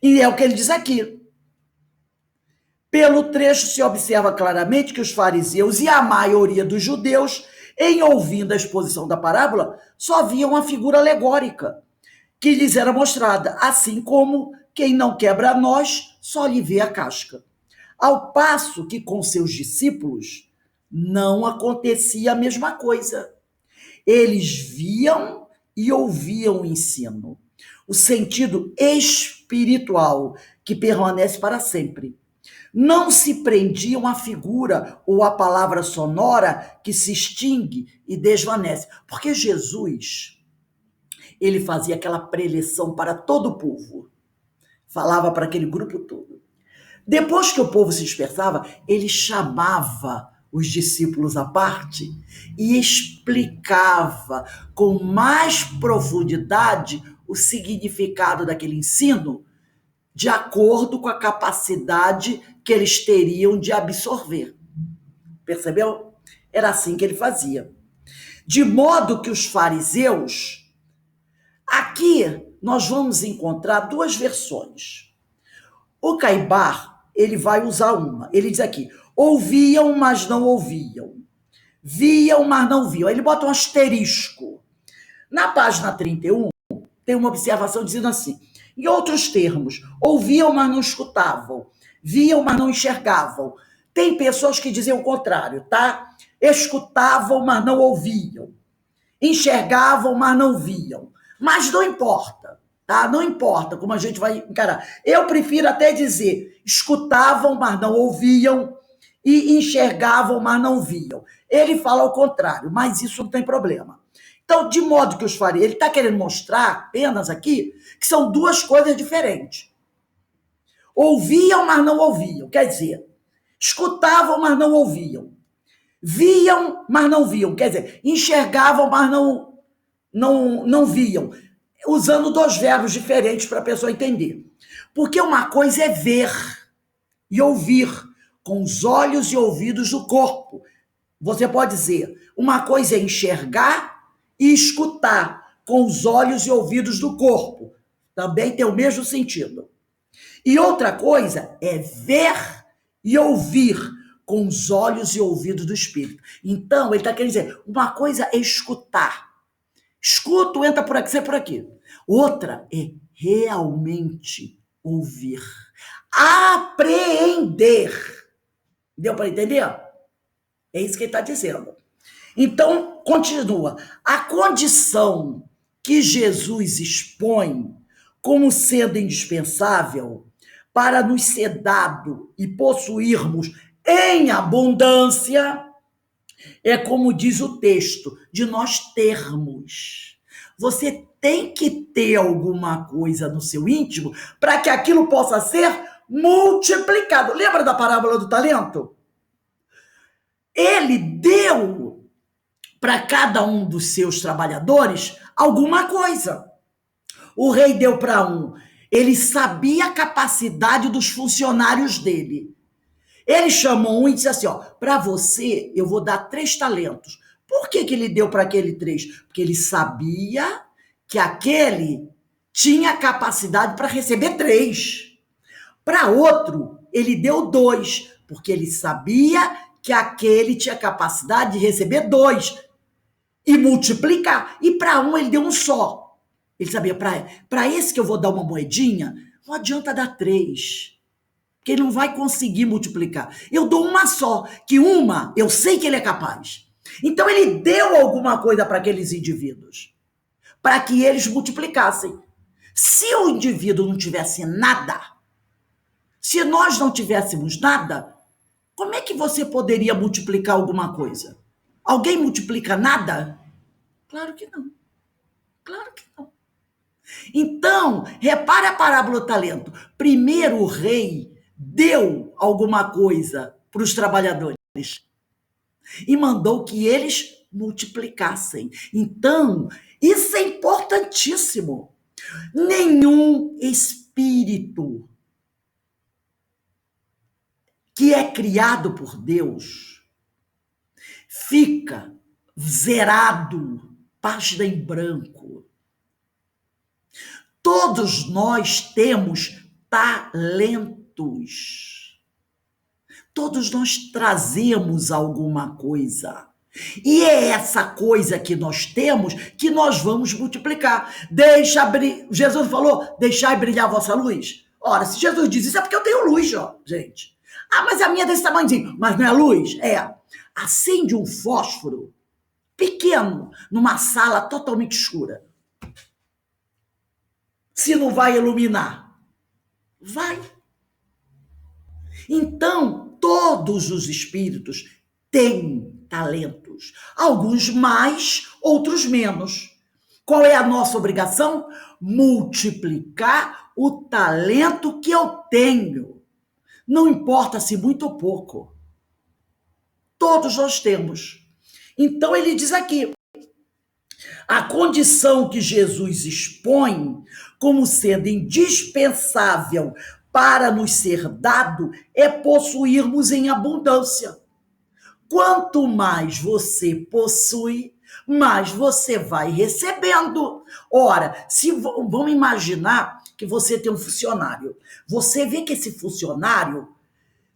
E é o que ele diz aqui. Pelo trecho se observa claramente que os fariseus e a maioria dos judeus, em ouvindo a exposição da parábola, só viam a figura alegórica que lhes era mostrada, assim como quem não quebra nós só lhe vê a casca. Ao passo que com seus discípulos não acontecia a mesma coisa. Eles viam e ouviam o ensino, o sentido espiritual que permanece para sempre. Não se prendiam à figura ou à palavra sonora que se extingue e desvanece. Porque Jesus, ele fazia aquela preleção para todo o povo. Falava para aquele grupo todo. Depois que o povo se dispersava, ele chamava os discípulos à parte e explicava com mais profundidade o significado daquele ensino, de acordo com a capacidade que eles teriam de absorver. Percebeu? Era assim que ele fazia. De modo que os fariseus, aqui nós vamos encontrar duas versões. O Caibar, ele vai usar uma. Ele diz aqui, ouviam, mas não ouviam. Viam, mas não viam. Aí ele bota um asterisco. Na página 31, tem uma observação dizendo assim, em outros termos, ouviam, mas não escutavam. Viam, mas não enxergavam. Tem pessoas que dizem o contrário, tá? Escutavam, mas não ouviam. Enxergavam, mas não viam. Mas não importa, tá? Não importa como a gente vai encarar. Eu prefiro até dizer, escutavam, mas não ouviam, e enxergavam, mas não viam. Ele fala o contrário, mas isso não tem problema. Então, de modo que os fariseus, ele está querendo mostrar apenas aqui que são duas coisas diferentes. Ouviam, mas não ouviam. Quer dizer, escutavam, mas não ouviam. Viam, mas não viam. Quer dizer, enxergavam, mas não viam. Usando dois verbos diferentes para a pessoa entender. Porque uma coisa é ver e ouvir com os olhos e ouvidos do corpo. Você pode dizer, uma coisa é enxergar e escutar com os olhos e ouvidos do corpo. Também tem o mesmo sentido. E outra coisa é ver e ouvir com os olhos e ouvidos do espírito. Então, ele está querendo dizer, uma coisa é escutar. Escuto, entra por aqui, sai por aqui. Outra é realmente ouvir. Apreender. Deu para entender? É isso que ele está dizendo. Então, continua. A condição que Jesus expõe como sendo indispensável para nos ser dado e possuirmos em abundância é como diz o texto, de nós termos. Você tem que ter alguma coisa no seu íntimo para que aquilo possa ser multiplicado. Lembra da parábola do talento? Ele deu para cada um dos seus trabalhadores alguma coisa. O rei deu para um. Ele sabia a capacidade dos funcionários dele. Ele chamou um e disse assim, ó, para você eu vou dar 3 talentos. Por que ele deu para aquele 3? Porque ele sabia que aquele tinha capacidade para receber 3. Para outro, ele deu 2, porque ele sabia que aquele tinha capacidade de receber 2 e multiplicar. E para um, ele deu um só. Ele sabia, para esse que eu vou dar uma moedinha, não adianta dar 3. Porque ele não vai conseguir multiplicar. Eu dou uma só, que uma eu sei que ele é capaz. Então ele deu alguma coisa para aqueles indivíduos, para que eles multiplicassem. Se o indivíduo não tivesse nada, se nós não tivéssemos nada, como é que você poderia multiplicar alguma coisa? Alguém multiplica nada? Claro que não. Claro que não. Então, repare a parábola do talento. Primeiro o rei deu alguma coisa para os trabalhadores e mandou que eles multiplicassem. Então, isso é importantíssimo. Nenhum espírito que é criado por Deus fica zerado, página em branco. Todos nós temos talentos. Todos nós trazemos alguma coisa. E é essa coisa que nós temos que nós vamos multiplicar. Jesus falou, deixai brilhar a vossa luz. Ora, se Jesus diz isso é porque eu tenho luz, ó, gente. Ah, mas a minha é desse tamanhozinho. Mas não é luz? É. Acende um fósforo pequeno numa sala totalmente escura. Se não vai iluminar, vai. Então, todos os espíritos têm talentos, alguns mais, outros menos. Qual é a nossa obrigação? Multiplicar o talento que eu tenho. Não importa se muito ou pouco. Todos nós temos. Então ele diz aqui, a condição que Jesus expõe como sendo indispensável para nos ser dado é possuirmos em abundância. Quanto mais você possui, mais você vai recebendo. Ora, se vamos imaginar que você tem um funcionário. Você vê que esse funcionário,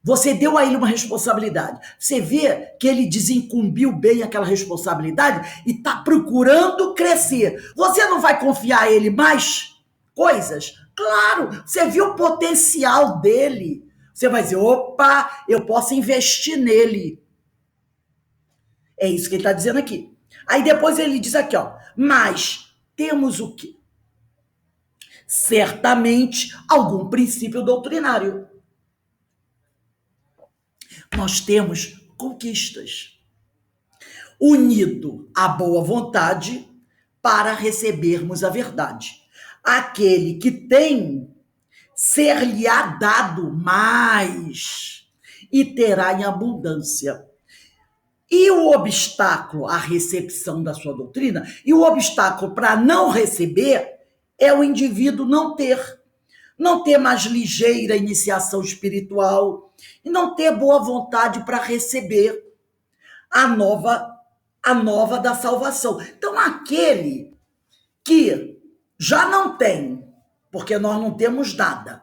você deu a ele uma responsabilidade. Você vê que ele desencumbiu bem aquela responsabilidade e está procurando crescer. Você não vai confiar a ele mais coisas? Claro, você viu o potencial dele. Você vai dizer, opa, eu posso investir nele. É isso que ele está dizendo aqui. Aí depois ele diz aqui, ó, mas temos o quê? Certamente algum princípio doutrinário. Nós temos conquistas. Unido à boa vontade para recebermos a verdade. Aquele que tem, ser-lhe-á dado mais e terá em abundância. E o obstáculo à recepção da sua doutrina, e o obstáculo para não receber, é o indivíduo não ter mais ligeira iniciação espiritual e não ter boa vontade para receber a nova da salvação. Então, aquele que já não tem, porque nós não temos nada,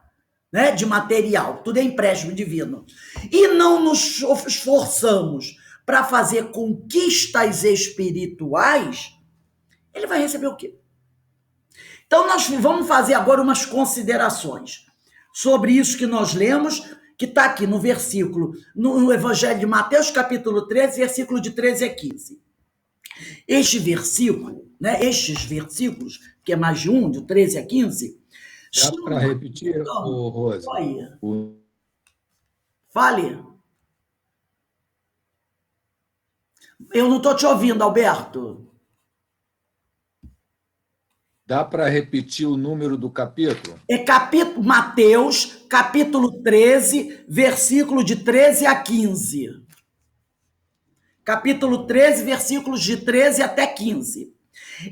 né, de material, tudo é empréstimo divino, e não nos esforçamos para fazer conquistas espirituais, ele vai receber o quê? Então, nós vamos fazer agora umas considerações sobre isso que nós lemos, que está aqui no versículo, no Evangelho de Mateus, capítulo 13, versículo de 13 a 15. Este versículo, né, estes versículos, que é mais de um, de 13 a 15... Dá para repetir, Rose? Fale. Eu não estou te ouvindo, Alberto. Dá para repetir o número do capítulo? É capítulo Mateus, capítulo 13, versículo de 13 a 15. Capítulo 13, versículos de 13 até 15.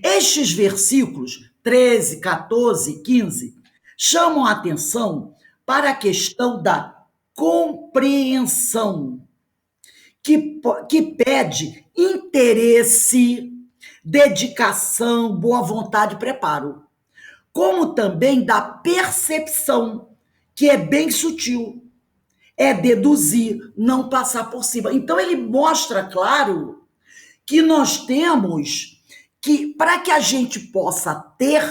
Estes versículos, 13, 14, 15, chamam a atenção para a questão da compreensão, que pede interesse, dedicação, boa vontade e preparo, como também da percepção, que é bem sutil, é deduzir, não passar por cima. Então ele mostra, claro, que nós temos que, para que a gente possa ter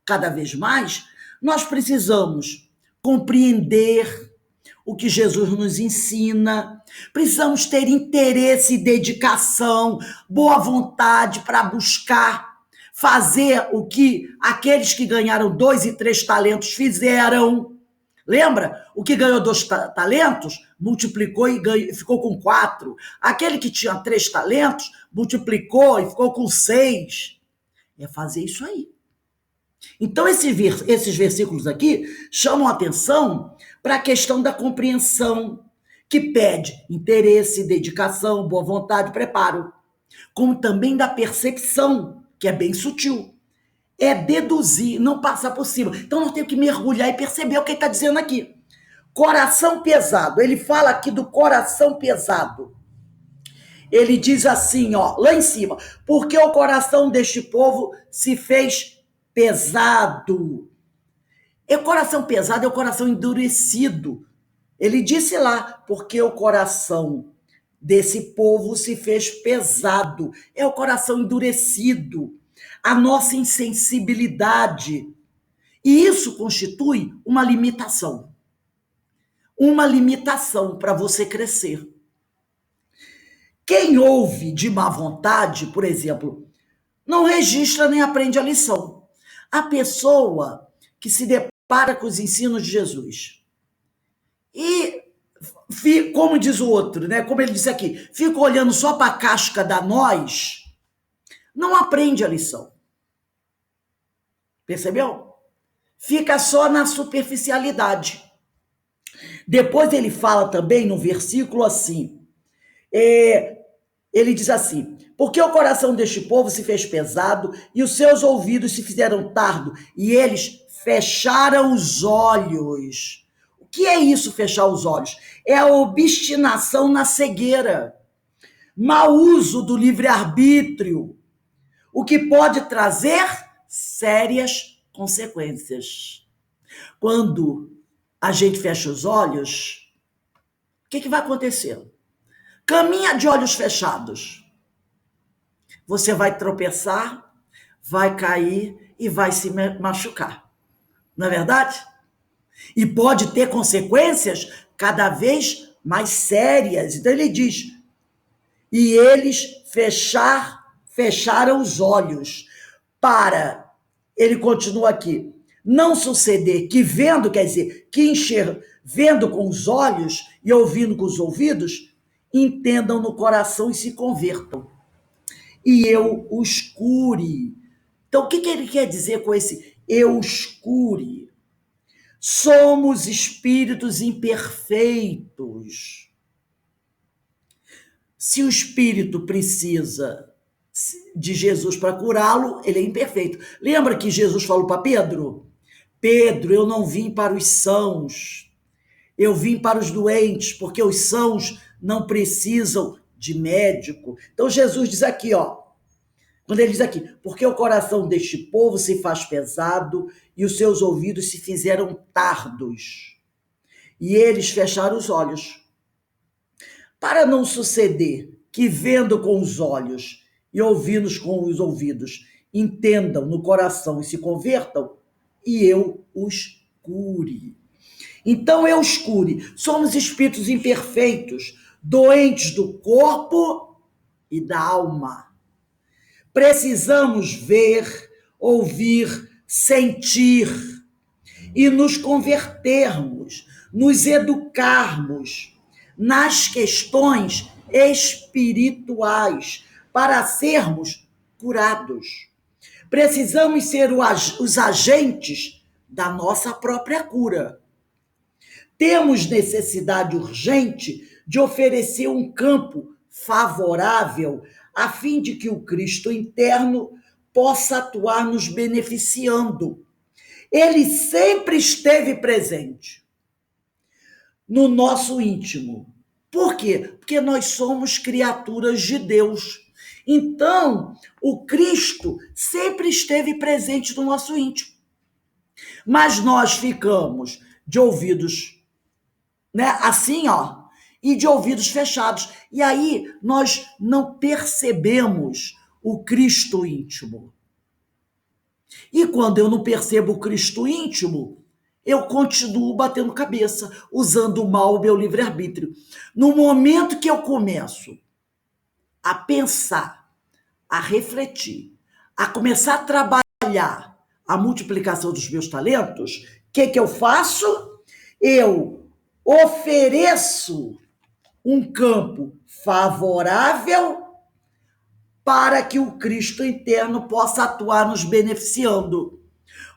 cada vez mais, nós precisamos compreender o que Jesus nos ensina, precisamos ter interesse e dedicação, boa vontade para buscar fazer o que aqueles que ganharam 2 e 3 talentos fizeram. Lembra? O que ganhou 2 talentos, multiplicou e ficou com 4. Aquele que tinha 3 talentos, multiplicou e ficou com 6. É fazer isso aí. Então, esses versículos aqui chamam a atenção para a questão da compreensão, que pede interesse, dedicação, boa vontade, preparo, como também da percepção, que é bem sutil. É deduzir, não passar por cima. Então, nós temos que mergulhar e perceber o que ele está dizendo aqui. Coração pesado. Ele fala aqui do coração pesado. Ele diz assim, ó, lá em cima, porque o coração deste povo se fez pesado. E o coração pesado é o coração endurecido. Ele disse lá, porque o coração desse povo se fez pesado. É o coração endurecido, a nossa insensibilidade. E isso constitui uma limitação. Uma limitação para você crescer. Quem ouve de má vontade, por exemplo, não registra nem aprende a lição. A pessoa que se depara com os ensinos de Jesus e como diz o outro, né? Como ele disse aqui, fica olhando só para a casca da noz, não aprende a lição. Percebeu? Fica só na superficialidade. Depois ele fala também no versículo assim, ele diz assim, porque o coração deste povo se fez pesado e os seus ouvidos se fizeram tardo e eles fecharam os olhos. O que é isso, fechar os olhos? É a obstinação na cegueira, mau uso do livre-arbítrio, o que pode trazer sérias consequências. Quando a gente fecha os olhos, o que vai acontecer? Caminha de olhos fechados. Você vai tropeçar, vai cair e vai se machucar. Não é verdade? E pode ter consequências cada vez mais sérias. Então ele diz, e eles fecharam os olhos para, ele continua aqui, não suceder que vendo, quer dizer, que vendo com os olhos e ouvindo com os ouvidos, entendam no coração e se convertam. E eu os cure. Então, o que ele quer dizer com esse eu os cure? Somos espíritos imperfeitos. Se o espírito precisa de Jesus para curá-lo, ele é imperfeito. Lembra que Jesus falou para Pedro? Pedro, eu não vim para os sãos, eu vim para os doentes, porque os sãos não precisam de médico. Então Jesus diz aqui, ó, quando ele diz aqui, porque o coração deste povo se faz pesado e os seus ouvidos se fizeram tardos, e eles fecharam os olhos. Para não suceder que vendo com os olhos e ouvindo com os ouvidos, entendam no coração e se convertam, e eu os cure. Então eu os cure. Somos espíritos imperfeitos, doentes do corpo e da alma. Precisamos ver, ouvir, sentir e nos convertermos, nos educarmos nas questões espirituais para sermos curados. Precisamos ser os agentes da nossa própria cura. Temos necessidade urgente de oferecer um campo favorável a fim de que o Cristo interno possa atuar nos beneficiando. Ele sempre esteve presente no nosso íntimo. Por quê? Porque nós somos criaturas de Deus. Então, o Cristo sempre esteve presente no nosso íntimo. Mas nós ficamos de ouvidos, né, assim, ó, e de ouvidos fechados. E aí nós não percebemos o Cristo íntimo. E quando eu não percebo o Cristo íntimo, eu continuo batendo cabeça, usando mal o meu livre-arbítrio. No momento que eu começo a pensar, a refletir, a começar a trabalhar a multiplicação dos meus talentos, o que eu faço? Eu ofereço um campo favorável para que o Cristo interno possa atuar nos beneficiando.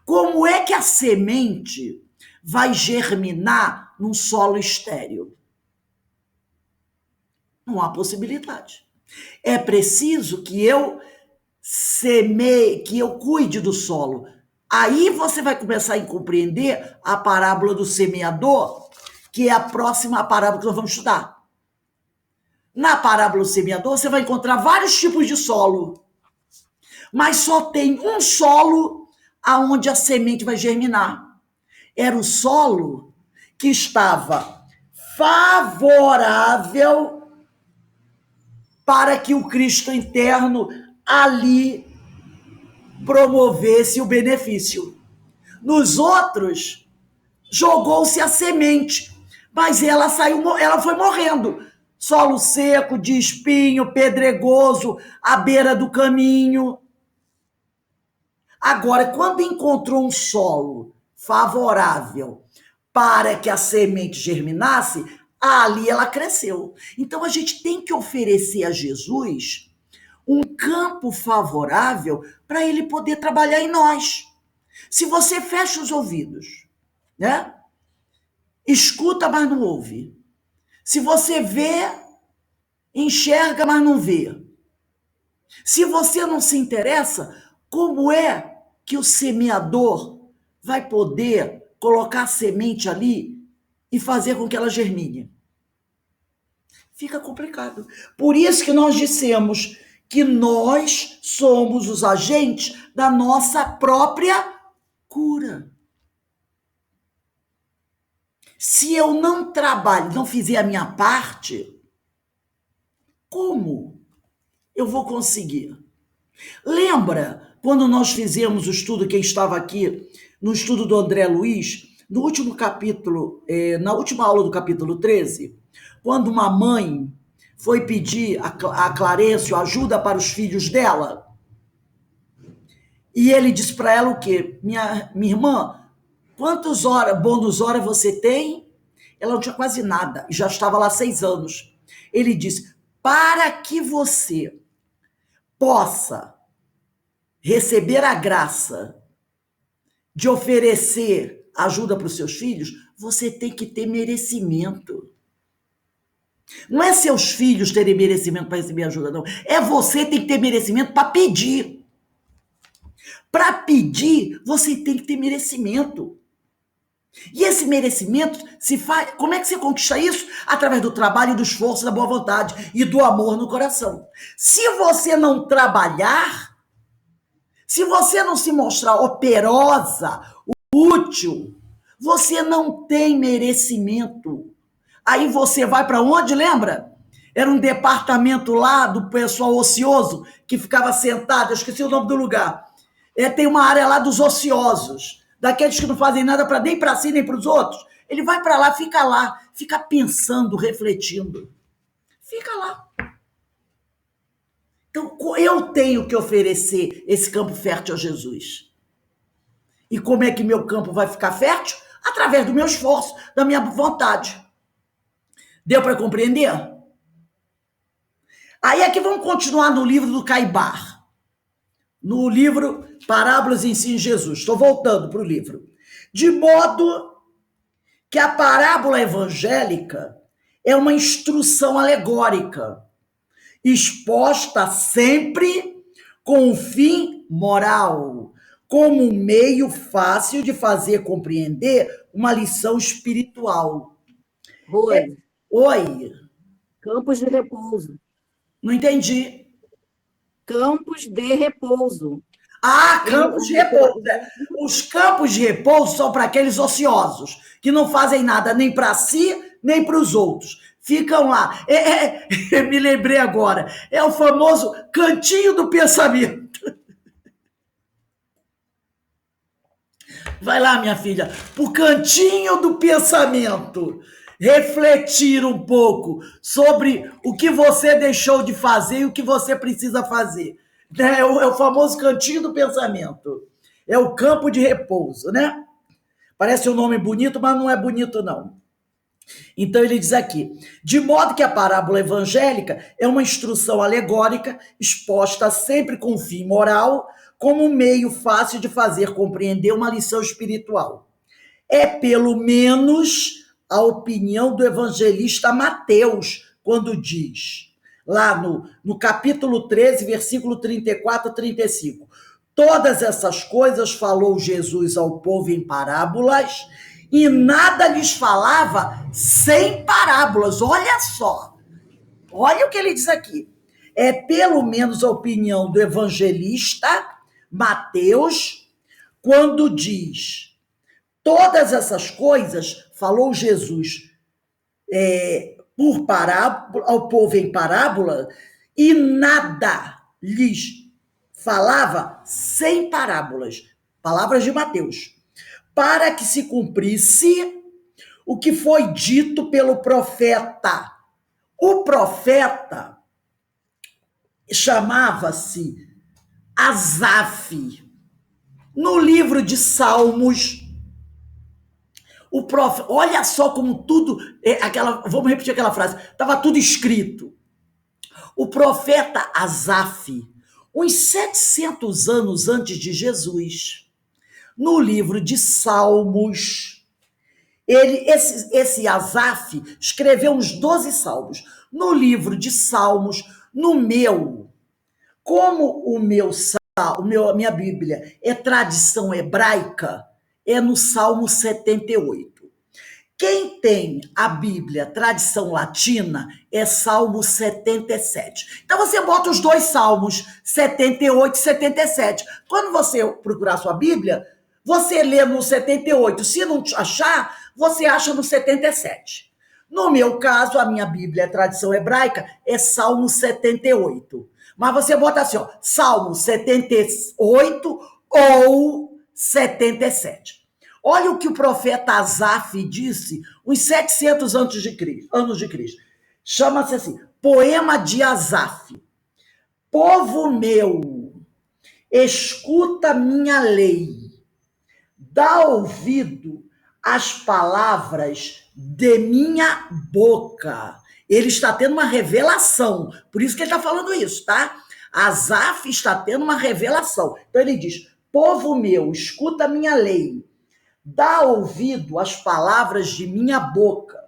Como é que a semente vai germinar num solo estéril? Não há possibilidade. É preciso que eu semeie, que eu cuide do solo. Aí você vai começar a compreender a parábola do semeador, que é a próxima parábola que nós vamos estudar. Na parábola do semeador, você vai encontrar vários tipos de solo, mas só tem um solo aonde a semente vai germinar. Era o solo que estava favorável para que o Cristo interno ali promovesse o benefício. Nos outros, jogou-se a semente, mas ela foi morrendo. Solo seco, de espinho, pedregoso, à beira do caminho. Agora, quando encontrou um solo favorável para que a semente germinasse, ali ela cresceu. Então a gente tem que oferecer a Jesus um campo favorável para ele poder trabalhar em nós. Se você fecha os ouvidos, né? Escuta, mas não ouve. Se você vê, enxerga, mas não vê. Se você não se interessa, como é que o semeador vai poder colocar a semente ali e fazer com que ela germine? Fica complicado. Por isso que nós dissemos que nós somos os agentes da nossa própria cura. Se eu não trabalho, não fizer a minha parte, como eu vou conseguir? Lembra quando nós fizemos o estudo, quem estava aqui, no estudo do André Luiz, no último capítulo, na última aula do capítulo 13, quando uma mãe foi pedir a Clarencio ajuda para os filhos dela, e ele disse para ela o quê? Minha irmã, quantos bônus hora você tem? Ela não tinha quase nada, já estava lá 6 anos. Ele disse, para que você possa receber a graça de oferecer ajuda para os seus filhos, você tem que ter merecimento. Não é seus filhos terem merecimento para receber ajuda, não. É você que tem que ter merecimento para pedir. Para pedir, você tem que ter merecimento. E esse merecimento se faz. Como é que você conquista isso? Através do trabalho, do esforço, da boa vontade e do amor no coração. Se você não trabalhar, se você não se mostrar operosa, útil, você não tem merecimento. Aí você vai para onde, lembra? Era um departamento lá do pessoal ocioso que ficava sentado, eu esqueci o nome do lugar. Tem uma área lá dos ociosos, daqueles que não fazem nada nem para si nem para os outros. Ele vai para lá, fica pensando, refletindo. Fica lá. Então, eu tenho que oferecer esse campo fértil a Jesus. E como é que meu campo vai ficar fértil? Através do meu esforço, da minha vontade. Deu para compreender? Aí aqui vamos continuar no livro do Caibar. No livro Parábolas e Ensino de Jesus. Estou voltando para o livro. De modo que a parábola evangélica é uma instrução alegórica, exposta sempre com um fim moral, como um meio fácil de fazer compreender uma lição espiritual. Rose, Oi, campos de repouso. não entendi. Campos de repouso. Ah, campos de repouso. Os campos de repouso são para aqueles ociosos, que não fazem nada nem para si, nem para os outros. Ficam lá. Me lembrei agora. É o famoso cantinho do pensamento. Vai lá, minha filha, pro cantinho do pensamento. Refletir um pouco sobre o que você deixou de fazer e o que você precisa fazer. É o famoso cantinho do pensamento. É o campo de repouso, né? Parece um nome bonito, mas não é bonito, não. Então ele diz aqui, de modo que a parábola evangélica é uma instrução alegórica exposta sempre com fim moral, como um meio fácil de fazer compreender uma lição espiritual. É pelo menos a opinião do evangelista Mateus, quando diz, lá no capítulo 13, versículo 34 a 35, todas essas coisas falou Jesus ao povo em parábolas, e nada lhes falava sem parábolas. Olha só, olha o que ele diz aqui. É pelo menos a opinião do evangelista Mateus, quando diz, todas essas coisas falou Jesus por parábola, ao povo em parábola, e nada lhes falava sem parábolas. Palavras de Mateus. Para que se cumprisse o que foi dito pelo profeta. O profeta chamava-se Asaf. No livro de Salmos, O profeta, olha só como tudo, vamos repetir aquela frase, estava tudo escrito. O profeta Asaf, uns 700 anos antes de Jesus, no livro de Salmos, esse Asaf escreveu uns 12 salmos. No livro de Salmos, como a minha Bíblia é tradição hebraica, é no Salmo 78. Quem tem a Bíblia tradição latina é Salmo 77. Então você bota os dois salmos, 78 e 77. Quando você procurar sua Bíblia, você lê no 78. Se não achar, você acha no 77. No meu caso, a minha Bíblia, tradição hebraica, é Salmo 78. Mas você bota assim, ó, Salmo 78 ou 77. Olha o que o profeta Asaf disse uns 700 anos de Cristo. Chama-se assim, Poema de Asaf. Povo meu, escuta minha lei, dá ouvido às palavras de minha boca. Ele está tendo uma revelação, por isso que ele está falando isso, tá? Asaf está tendo uma revelação. Então ele diz, povo meu, escuta minha lei, dá ouvido às palavras de minha boca.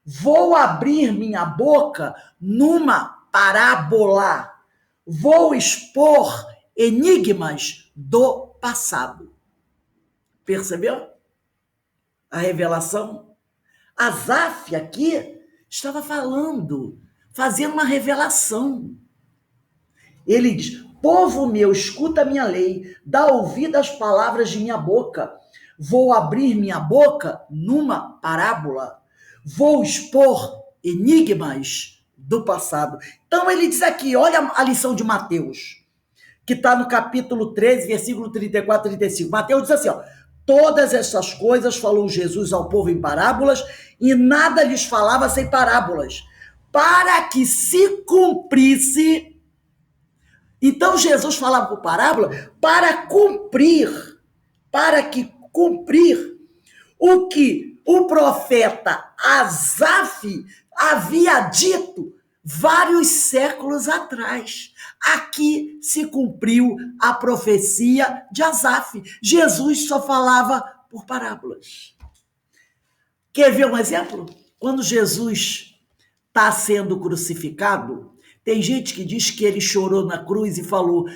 Vou abrir minha boca numa parábola. Vou expor enigmas do passado. Percebeu? A revelação? Asaf aqui estava falando, fazendo uma revelação. Ele diz, povo meu, escuta minha lei, dá ouvido às palavras de minha boca. Vou abrir minha boca numa parábola. Vou expor enigmas do passado. Então ele diz aqui, olha a lição de Mateus, que está no capítulo 13, versículo 34 e 35. Mateus diz assim, ó, todas essas coisas falou Jesus ao povo em parábolas e nada lhes falava sem parábolas, para que se cumprisse. Então Jesus falava por parábola para que cumprir o que o profeta Asaf havia dito vários séculos atrás. Aqui se cumpriu a profecia de Asaf. Jesus só falava por parábolas. Quer ver um exemplo? Quando Jesus está sendo crucificado, tem gente que diz que ele chorou na cruz e falou,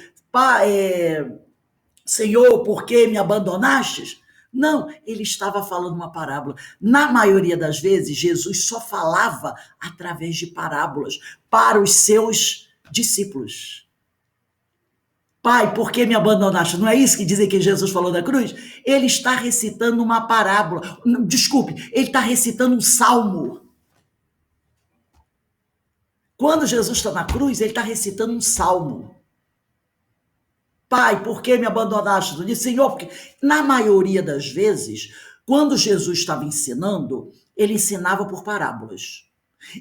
Senhor, por que me abandonastes? Não, ele estava falando uma parábola. Na maioria das vezes, Jesus só falava através de parábolas para os seus discípulos. Pai, por que me abandonaste? Não é isso que dizem que Jesus falou na cruz? Ele está recitando uma parábola. Desculpe, ele está recitando um salmo. Quando Jesus está na cruz, ele está recitando um salmo. Pai, por que me abandonaste? Eu disse, Senhor, porque na maioria das vezes, quando Jesus estava ensinando, ele ensinava por parábolas.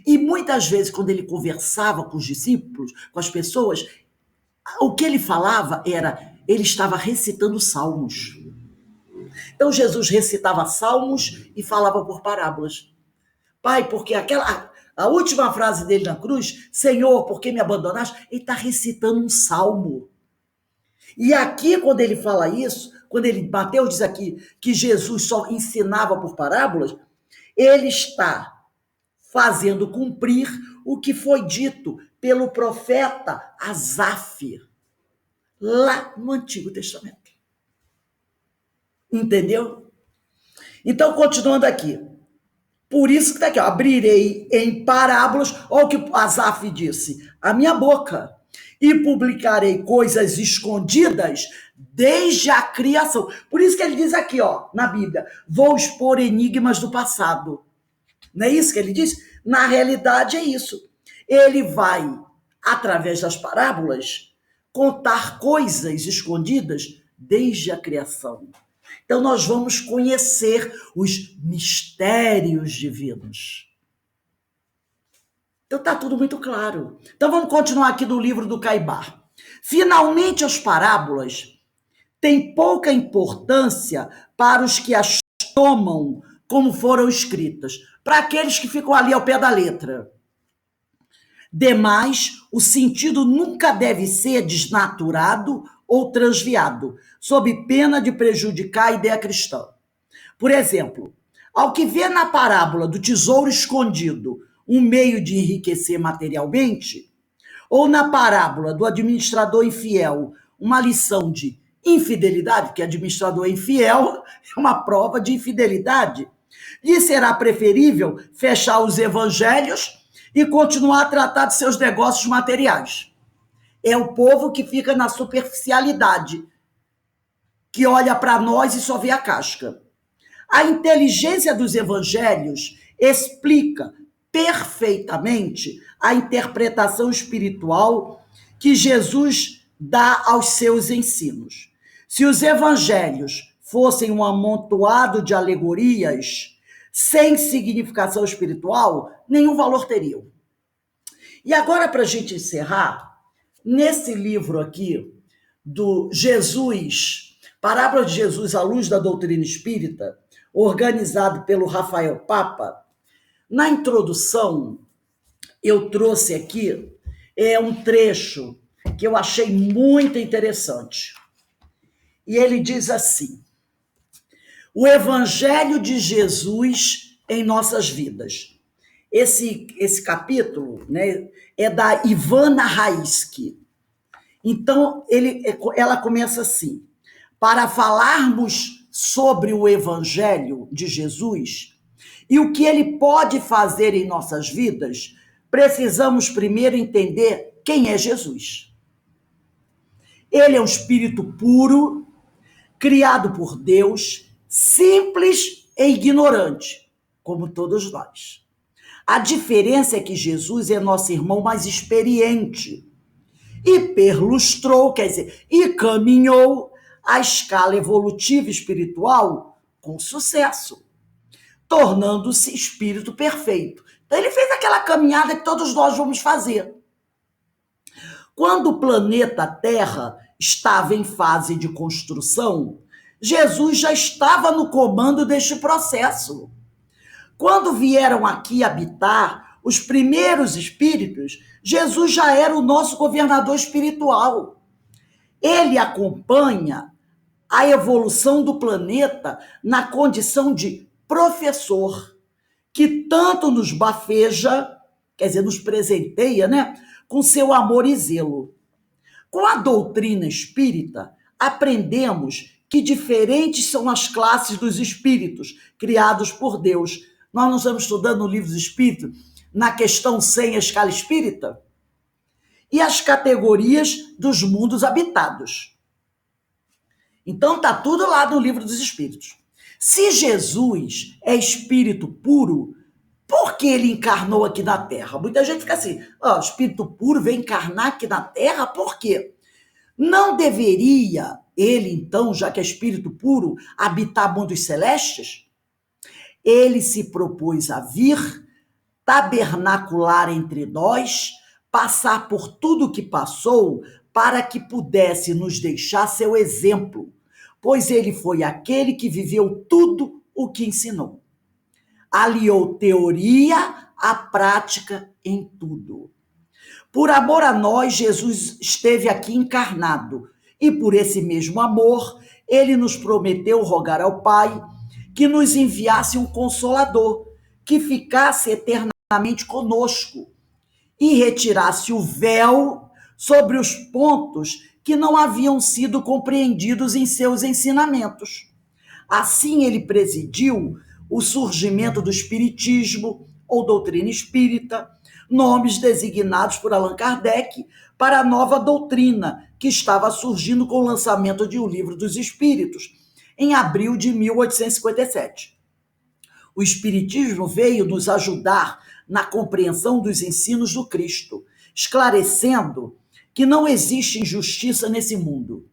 E muitas vezes, quando ele conversava com os discípulos, com as pessoas, o que ele falava ele estava recitando salmos. Então, Jesus recitava salmos e falava por parábolas. Pai, porque a última frase dele na cruz, Senhor, por que me abandonaste? Ele está recitando um salmo. E aqui, quando ele fala isso, Mateus diz aqui que Jesus só ensinava por parábolas, ele está fazendo cumprir o que foi dito pelo profeta Asaf, lá no Antigo Testamento. Entendeu? Então, continuando aqui. Por isso que está aqui, ó, abrirei em parábolas, olha o que Asaf disse, a minha boca, e publicarei coisas escondidas desde a criação. Por isso que ele diz aqui, ó, na Bíblia, vou expor enigmas do passado. Não é isso que ele diz? Na realidade é isso. Ele vai, através das parábolas, contar coisas escondidas desde a criação. Então nós vamos conhecer os mistérios divinos. Então está tudo muito claro. Então vamos continuar aqui no livro do Caibar. Finalmente, as parábolas têm pouca importância para os que as tomam como foram escritas, para aqueles que ficam ali ao pé da letra. Demais, o sentido nunca deve ser desnaturado ou transviado, sob pena de prejudicar a ideia cristã. Por exemplo, ao que vê na parábola do tesouro escondido um meio de enriquecer materialmente, ou na parábola do administrador infiel uma lição de infidelidade, porque administrador infiel é uma prova de infidelidade, lhe será preferível fechar os evangelhos e continuar a tratar de seus negócios materiais. É o povo que fica na superficialidade, que olha para nós e só vê a casca. A inteligência dos evangelhos explica perfeitamente a interpretação espiritual que Jesus dá aos seus ensinos. Se os evangelhos fossem um amontoado de alegorias sem significação espiritual, nenhum valor teriam. E agora, para a gente encerrar, nesse livro aqui, do Jesus, Parábola de Jesus à Luz da Doutrina Espírita, organizado pelo Rafael Papa, na introdução, eu trouxe aqui um trecho que eu achei muito interessante. E ele diz assim: o Evangelho de Jesus em nossas vidas. Esse capítulo, né, é da Ivana Raiski. Então, ela começa assim: para falarmos sobre o Evangelho de Jesus e o que ele pode fazer em nossas vidas, precisamos primeiro entender quem é Jesus. Ele é um espírito puro, criado por Deus, simples e ignorante, como todos nós. A diferença é que Jesus é nosso irmão mais experiente e perlustrou, quer dizer, e caminhou a escala evolutiva espiritual com sucesso, tornando-se espírito perfeito. Então ele fez aquela caminhada que todos nós vamos fazer. Quando o planeta Terra estava em fase de construção, Jesus já estava no comando deste processo. Quando vieram aqui habitar os primeiros espíritos, Jesus já era o nosso governador espiritual. Ele acompanha a evolução do planeta na condição de professor, que tanto nos bafeja, quer dizer, nos presenteia, né, com seu amor e zelo. Com a doutrina espírita, aprendemos que diferentes são as classes dos espíritos criados por Deus. Nós não estamos estudando no Livro dos Espíritos, na questão 100, a escala espírita, e as categorias dos mundos habitados. Então está tudo lá no Livro dos Espíritos. Se Jesus é espírito puro, por que ele encarnou aqui na Terra? Muita gente fica assim, espírito puro vem encarnar aqui na Terra, por quê? Não deveria ele, então, já que é espírito puro, habitar mundos celestes? Ele se propôs a vir, tabernacular entre nós, passar por tudo o que passou, para que pudesse nos deixar seu exemplo, pois ele foi aquele que viveu tudo o que ensinou. Aliou teoria à prática em tudo. Por amor a nós, Jesus esteve aqui encarnado, e por esse mesmo amor, ele nos prometeu rogar ao Pai que nos enviasse um Consolador, que ficasse eternamente conosco e retirasse o véu sobre os pontos que não haviam sido compreendidos em seus ensinamentos. Assim, ele presidiu o surgimento do Espiritismo ou doutrina espírita, nomes designados por Allan Kardec para a nova doutrina que estava surgindo com o lançamento de O Livro dos Espíritos, em abril de 1857. O Espiritismo veio nos ajudar na compreensão dos ensinos do Cristo, esclarecendo que não existe injustiça nesse mundo.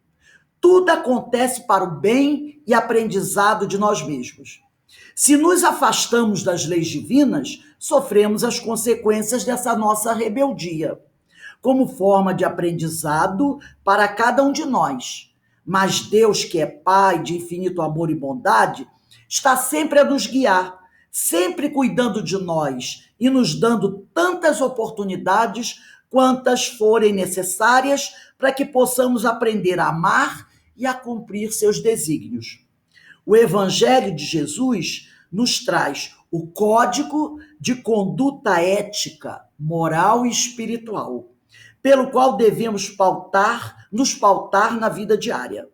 Tudo acontece para o bem e aprendizado de nós mesmos. Se nos afastamos das leis divinas, sofremos as consequências dessa nossa rebeldia, como forma de aprendizado para cada um de nós. Mas Deus, que é Pai de infinito amor e bondade, está sempre a nos guiar, sempre cuidando de nós e nos dando tantas oportunidades quantas forem necessárias para que possamos aprender a amar e a cumprir seus desígnios. O Evangelho de Jesus nos traz o código de conduta ética, moral e espiritual, pelo qual devemos nos pautar na vida diária.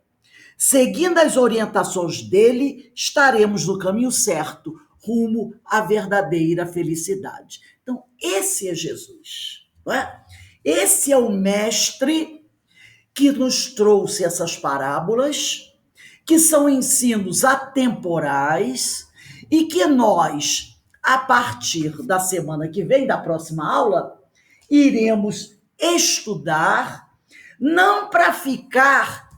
Seguindo as orientações dele, estaremos no caminho certo, rumo à verdadeira felicidade. Então, esse é Jesus, não é? Esse é o mestre que nos trouxe essas parábolas, que são ensinos atemporais e que nós, a partir da semana que vem, da próxima aula, iremos estudar, não para ficar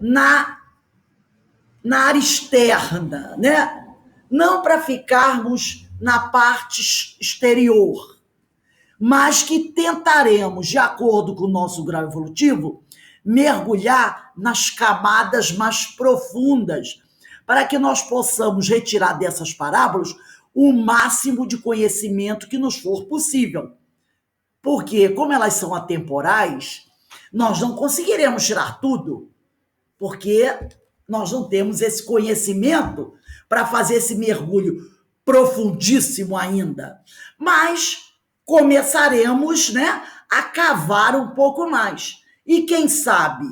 na área externa, né? Não para ficarmos na parte exterior, mas que tentaremos, de acordo com o nosso grau evolutivo, mergulhar nas camadas mais profundas, para que nós possamos retirar dessas parábolas o máximo de conhecimento que nos for possível. Porque, como elas são atemporais, nós não conseguiremos tirar tudo, porque nós não temos esse conhecimento para fazer esse mergulho profundíssimo ainda. Mas começaremos, né, a cavar um pouco mais. E quem sabe,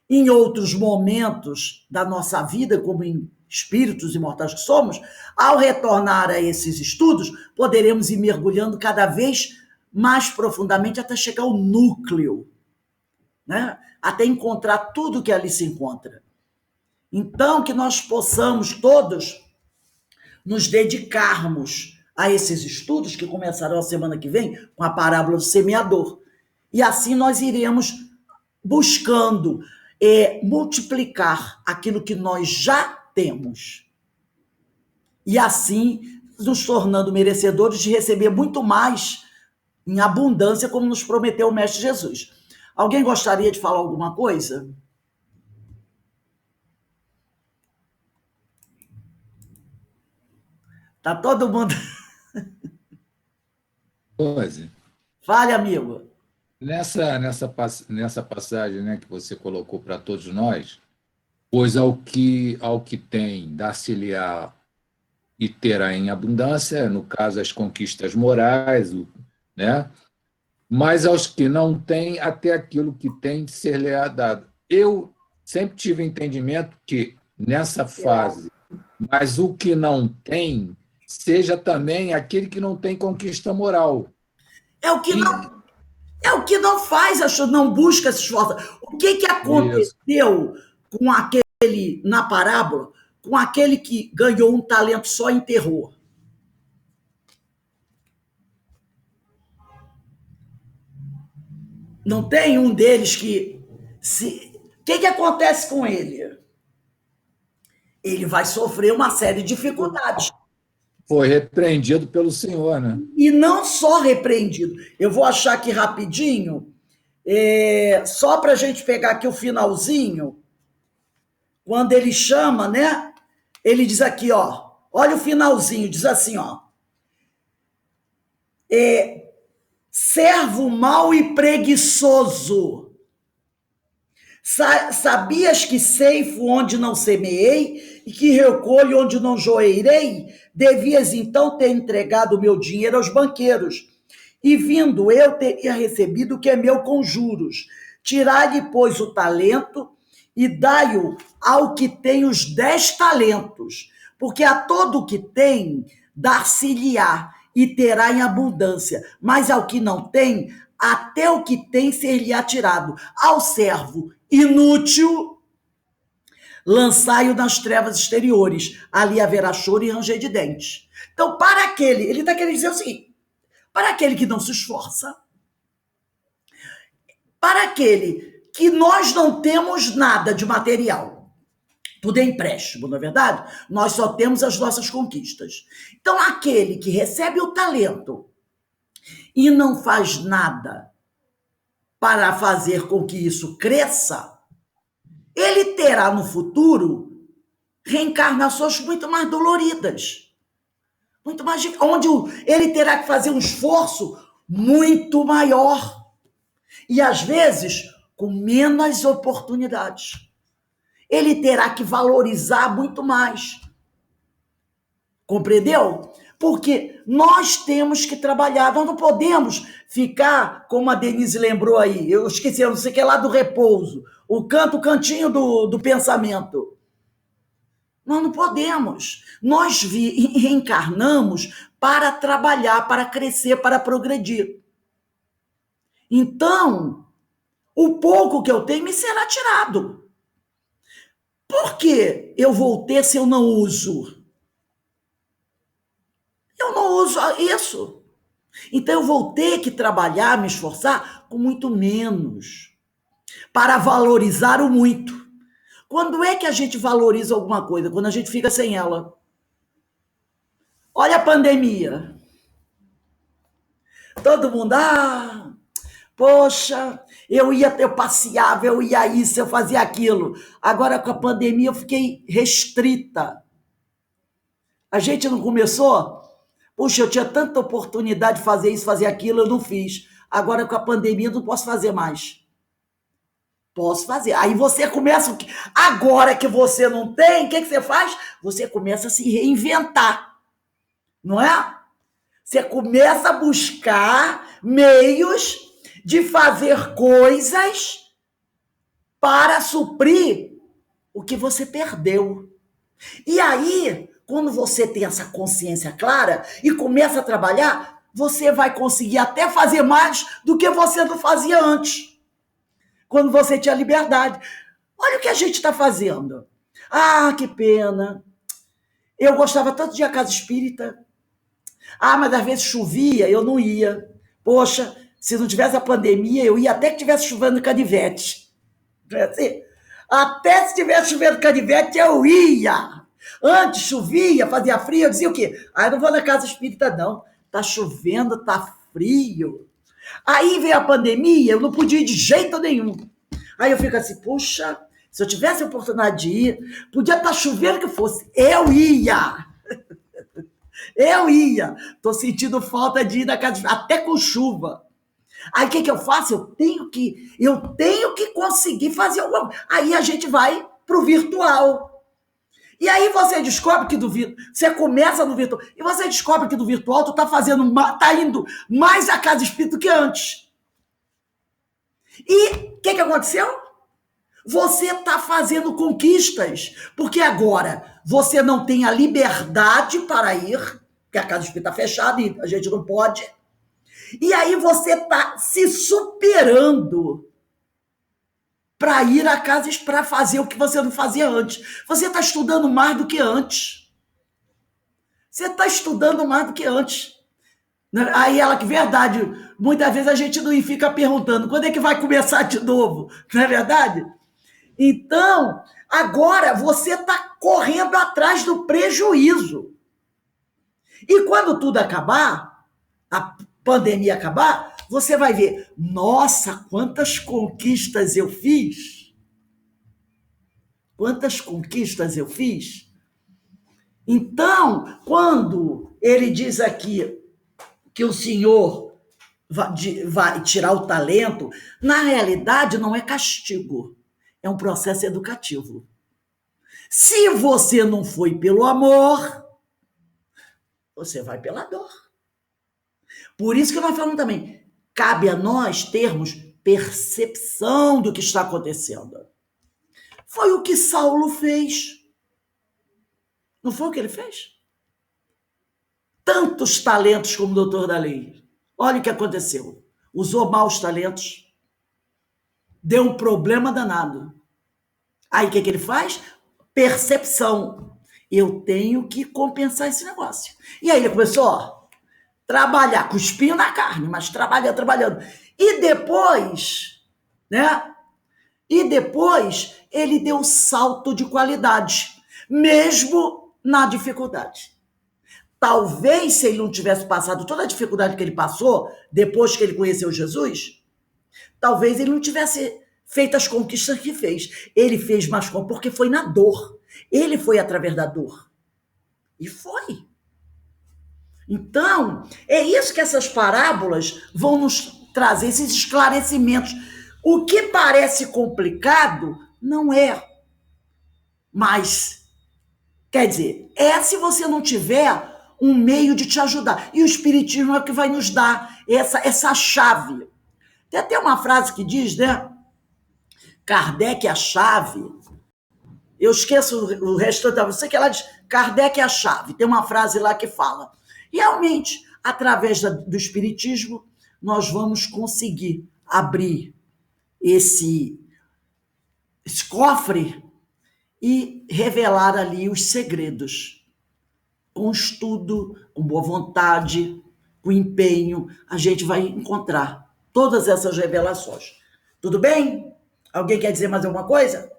em outros momentos da nossa vida, como em espíritos imortais que somos, ao retornar a esses estudos, poderemos ir mergulhando cada vez mais profundamente até chegar ao núcleo, né? Até encontrar tudo que ali se encontra. Então, que nós possamos todos nos dedicarmos a esses estudos que começarão a semana que vem com a parábola do semeador. E assim nós iremos buscando multiplicar aquilo que nós já temos. E assim nos tornando merecedores de receber muito mais em abundância, como nos prometeu o Mestre Jesus. Alguém gostaria de falar alguma coisa? Tá todo mundo... Rose, Fale, amigo. nessa passagem, né, que você colocou para todos nós, pois ao que tem, dar-se-lhe-á e terá em abundância, no caso, as conquistas morais, né? Mas aos que não têm, até aquilo que tem ser-lhe-á dado. Eu sempre tive entendimento que, nessa fase, mas o que não tem, seja também aquele que não tem conquista moral. É o que não faz, não busca, se esforça. O que aconteceu com aquele, na parábola, com aquele que ganhou um talento só e enterrou? Não tem um deles que... O que acontece com ele? Ele vai sofrer uma série de dificuldades. Foi repreendido pelo Senhor, né? E não só repreendido. Eu vou achar aqui rapidinho, só para a gente pegar aqui o finalzinho, quando ele chama, né? Ele diz aqui, ó, olha o finalzinho, diz assim, ó, servo mau e preguiçoso, sabias que ceifo onde não semeei e que recolho onde não joeirei? Devias então ter entregado o meu dinheiro aos banqueiros, e vindo eu teria recebido o que é meu com juros. Tirai-lhe, pois, o talento e dai-o ao que tem os 10 talentos, porque a todo o que tem, dar-se-lhe-á e terá em abundância, mas ao que não tem, até o que tem ser-lhe-á tirado. Ao servo inútil, lançai-o nas trevas exteriores, ali haverá choro e ranger de dentes. Então, para aquele, ele está querendo dizer o seguinte, para aquele que não se esforça, para aquele que nós não temos nada de material, tudo é empréstimo, não é verdade? Nós só temos as nossas conquistas. Então, aquele que recebe o talento e não faz nada para fazer com que isso cresça, ele terá no futuro reencarnações muito mais doloridas, muito mais onde ele terá que fazer um esforço muito maior e às vezes com menos oportunidades. Ele terá que valorizar muito mais. Compreendeu? Porque nós temos que trabalhar, nós não podemos ficar, como a Denise lembrou aí, eu esqueci, eu não sei o que é lá do repouso, o cantinho do pensamento. Nós não podemos. Nós reencarnamos para trabalhar, para crescer, para progredir. Então, o pouco que eu tenho me será tirado. Por que eu vou ter se eu não uso? Eu não uso isso. Então eu vou ter que trabalhar, me esforçar com muito menos, para valorizar o muito. Quando é que a gente valoriza alguma coisa? Quando a gente fica sem ela. Olha a pandemia. Todo mundo, poxa, eu passeava, eu ia isso, eu fazia aquilo. Agora com a pandemia eu fiquei restrita. A gente não começou? Puxa, eu tinha tanta oportunidade de fazer isso, fazer aquilo, eu não fiz. Agora com a pandemia eu não posso fazer mais. Posso fazer. Aí você começa... Agora que você não tem, o que você faz? Você começa a se reinventar. Não é? Você começa a buscar meios de fazer coisas para suprir o que você perdeu. E aí, quando você tem essa consciência clara e começa a trabalhar, você vai conseguir até fazer mais do que você não fazia antes. Quando você tinha liberdade. Olha o que a gente está fazendo. Que pena. Eu gostava tanto de ir à casa espírita. Mas às vezes chovia, eu não ia. Poxa, se não tivesse a pandemia, eu ia até que tivesse chovendo canivete. Não é assim? Até se tivesse chovendo canivete, eu ia. Antes chovia, fazia frio, eu dizia o quê? Eu não vou na casa espírita, não. Tá chovendo, tá frio. Aí veio a pandemia, eu não podia ir de jeito nenhum. Aí eu fico assim, puxa, se eu tivesse a oportunidade de ir, podia estar chovendo que fosse, eu ia. Eu ia. Tô sentindo falta de ir na casa, até com chuva. Aí o que eu faço? Eu tenho que conseguir fazer alguma coisa. Aí a gente vai pro virtual. E aí você descobre que você começa no virtual, e você descobre que do virtual tu tá indo mais à casa espírita do que antes. E o que aconteceu? Você está fazendo conquistas, porque agora você não tem a liberdade para ir, porque a casa espírita está fechada e a gente não pode. E aí você está se superando para ir à casa, para fazer o que você não fazia antes. Você está estudando mais do que antes. Você está estudando mais do que antes. Aí ela, que verdade, muitas vezes a gente não fica perguntando quando é que vai começar de novo, não é verdade? Então, agora você está correndo atrás do prejuízo. E quando tudo acabar, a pandemia acabar, você vai ver, nossa, quantas conquistas eu fiz. Quantas conquistas eu fiz. Então, quando ele diz aqui que o Senhor vai tirar o talento, na realidade não é castigo, é um processo educativo. Se você não foi pelo amor, você vai pela dor. Por isso que nós falamos também, cabe a nós termos percepção do que está acontecendo. Foi o que Saulo fez. Não foi o que ele fez? Tantos talentos como doutor da lei. Olha o que aconteceu. Usou maus talentos. Deu um problema danado. Aí o que ele faz? Percepção. Eu tenho que compensar esse negócio. E aí ele começou a trabalhar, cuspindo na carne, mas trabalhando. E depois, né? E depois ele deu salto de qualidade, mesmo na dificuldade. Talvez, se ele não tivesse passado toda a dificuldade que ele passou, depois que ele conheceu Jesus, talvez ele não tivesse feito as conquistas que fez. Ele fez mais porque foi na dor. Ele foi através da dor. E foi. Então, é isso que essas parábolas vão nos trazer, esses esclarecimentos. O que parece complicado não é. Mas, quer dizer, é se você não tiver um meio de te ajudar. E o Espiritismo é o que vai nos dar essa chave. Tem até uma frase que diz, né? Kardec é a chave. Eu esqueço o restante, você que ela diz, Kardec é a chave. Tem uma frase lá que fala. Realmente, através do Espiritismo, nós vamos conseguir abrir esse cofre e revelar ali os segredos. Com estudo, com boa vontade, com empenho, a gente vai encontrar todas essas revelações. Tudo bem? Alguém quer dizer mais alguma coisa?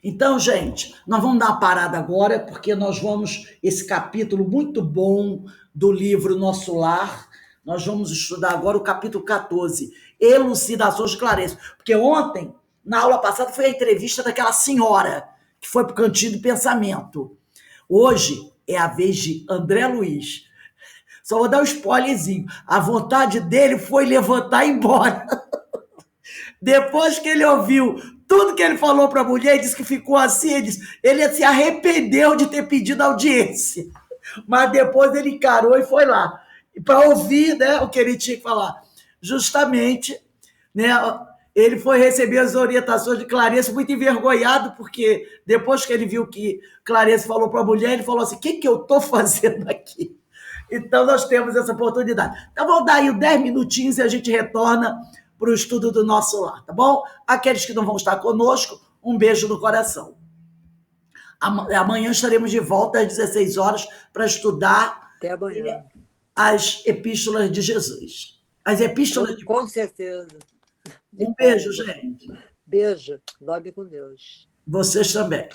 Então, gente, nós vamos dar uma parada agora, porque nós vamos, esse capítulo muito bom do livro Nosso Lar, nós vamos estudar agora o capítulo 14, Elucidações de Clareza. Porque ontem, na aula passada, foi a entrevista daquela senhora que foi para o Cantinho do Pensamento. Hoje é a vez de André Luiz. Só vou dar um spoilerzinho. A vontade dele foi levantar e ir embora. Depois que ele ouviu tudo que ele falou para a mulher, ele disse que ficou assim, ele se arrependeu de ter pedido audiência. Mas depois ele encarou e foi lá. Para ouvir, né, o que ele tinha que falar. Justamente, né, ele foi receber as orientações de Clareza muito envergonhado, porque depois que ele viu que Clareza falou para a mulher, ele falou assim, o que eu estou fazendo aqui? Então, nós temos essa oportunidade. Então, vamos dar aí 10 minutinhos e a gente retorna para o estudo do Nosso Lar, tá bom? Aqueles que não vão estar conosco, um beijo no coração. Amanhã estaremos de volta às 16 horas para estudar Até amanhã. As epístolas de Jesus. As epístolas de... Com certeza. Um beijo, gente. Beijo. Dorme com Deus. Vocês também.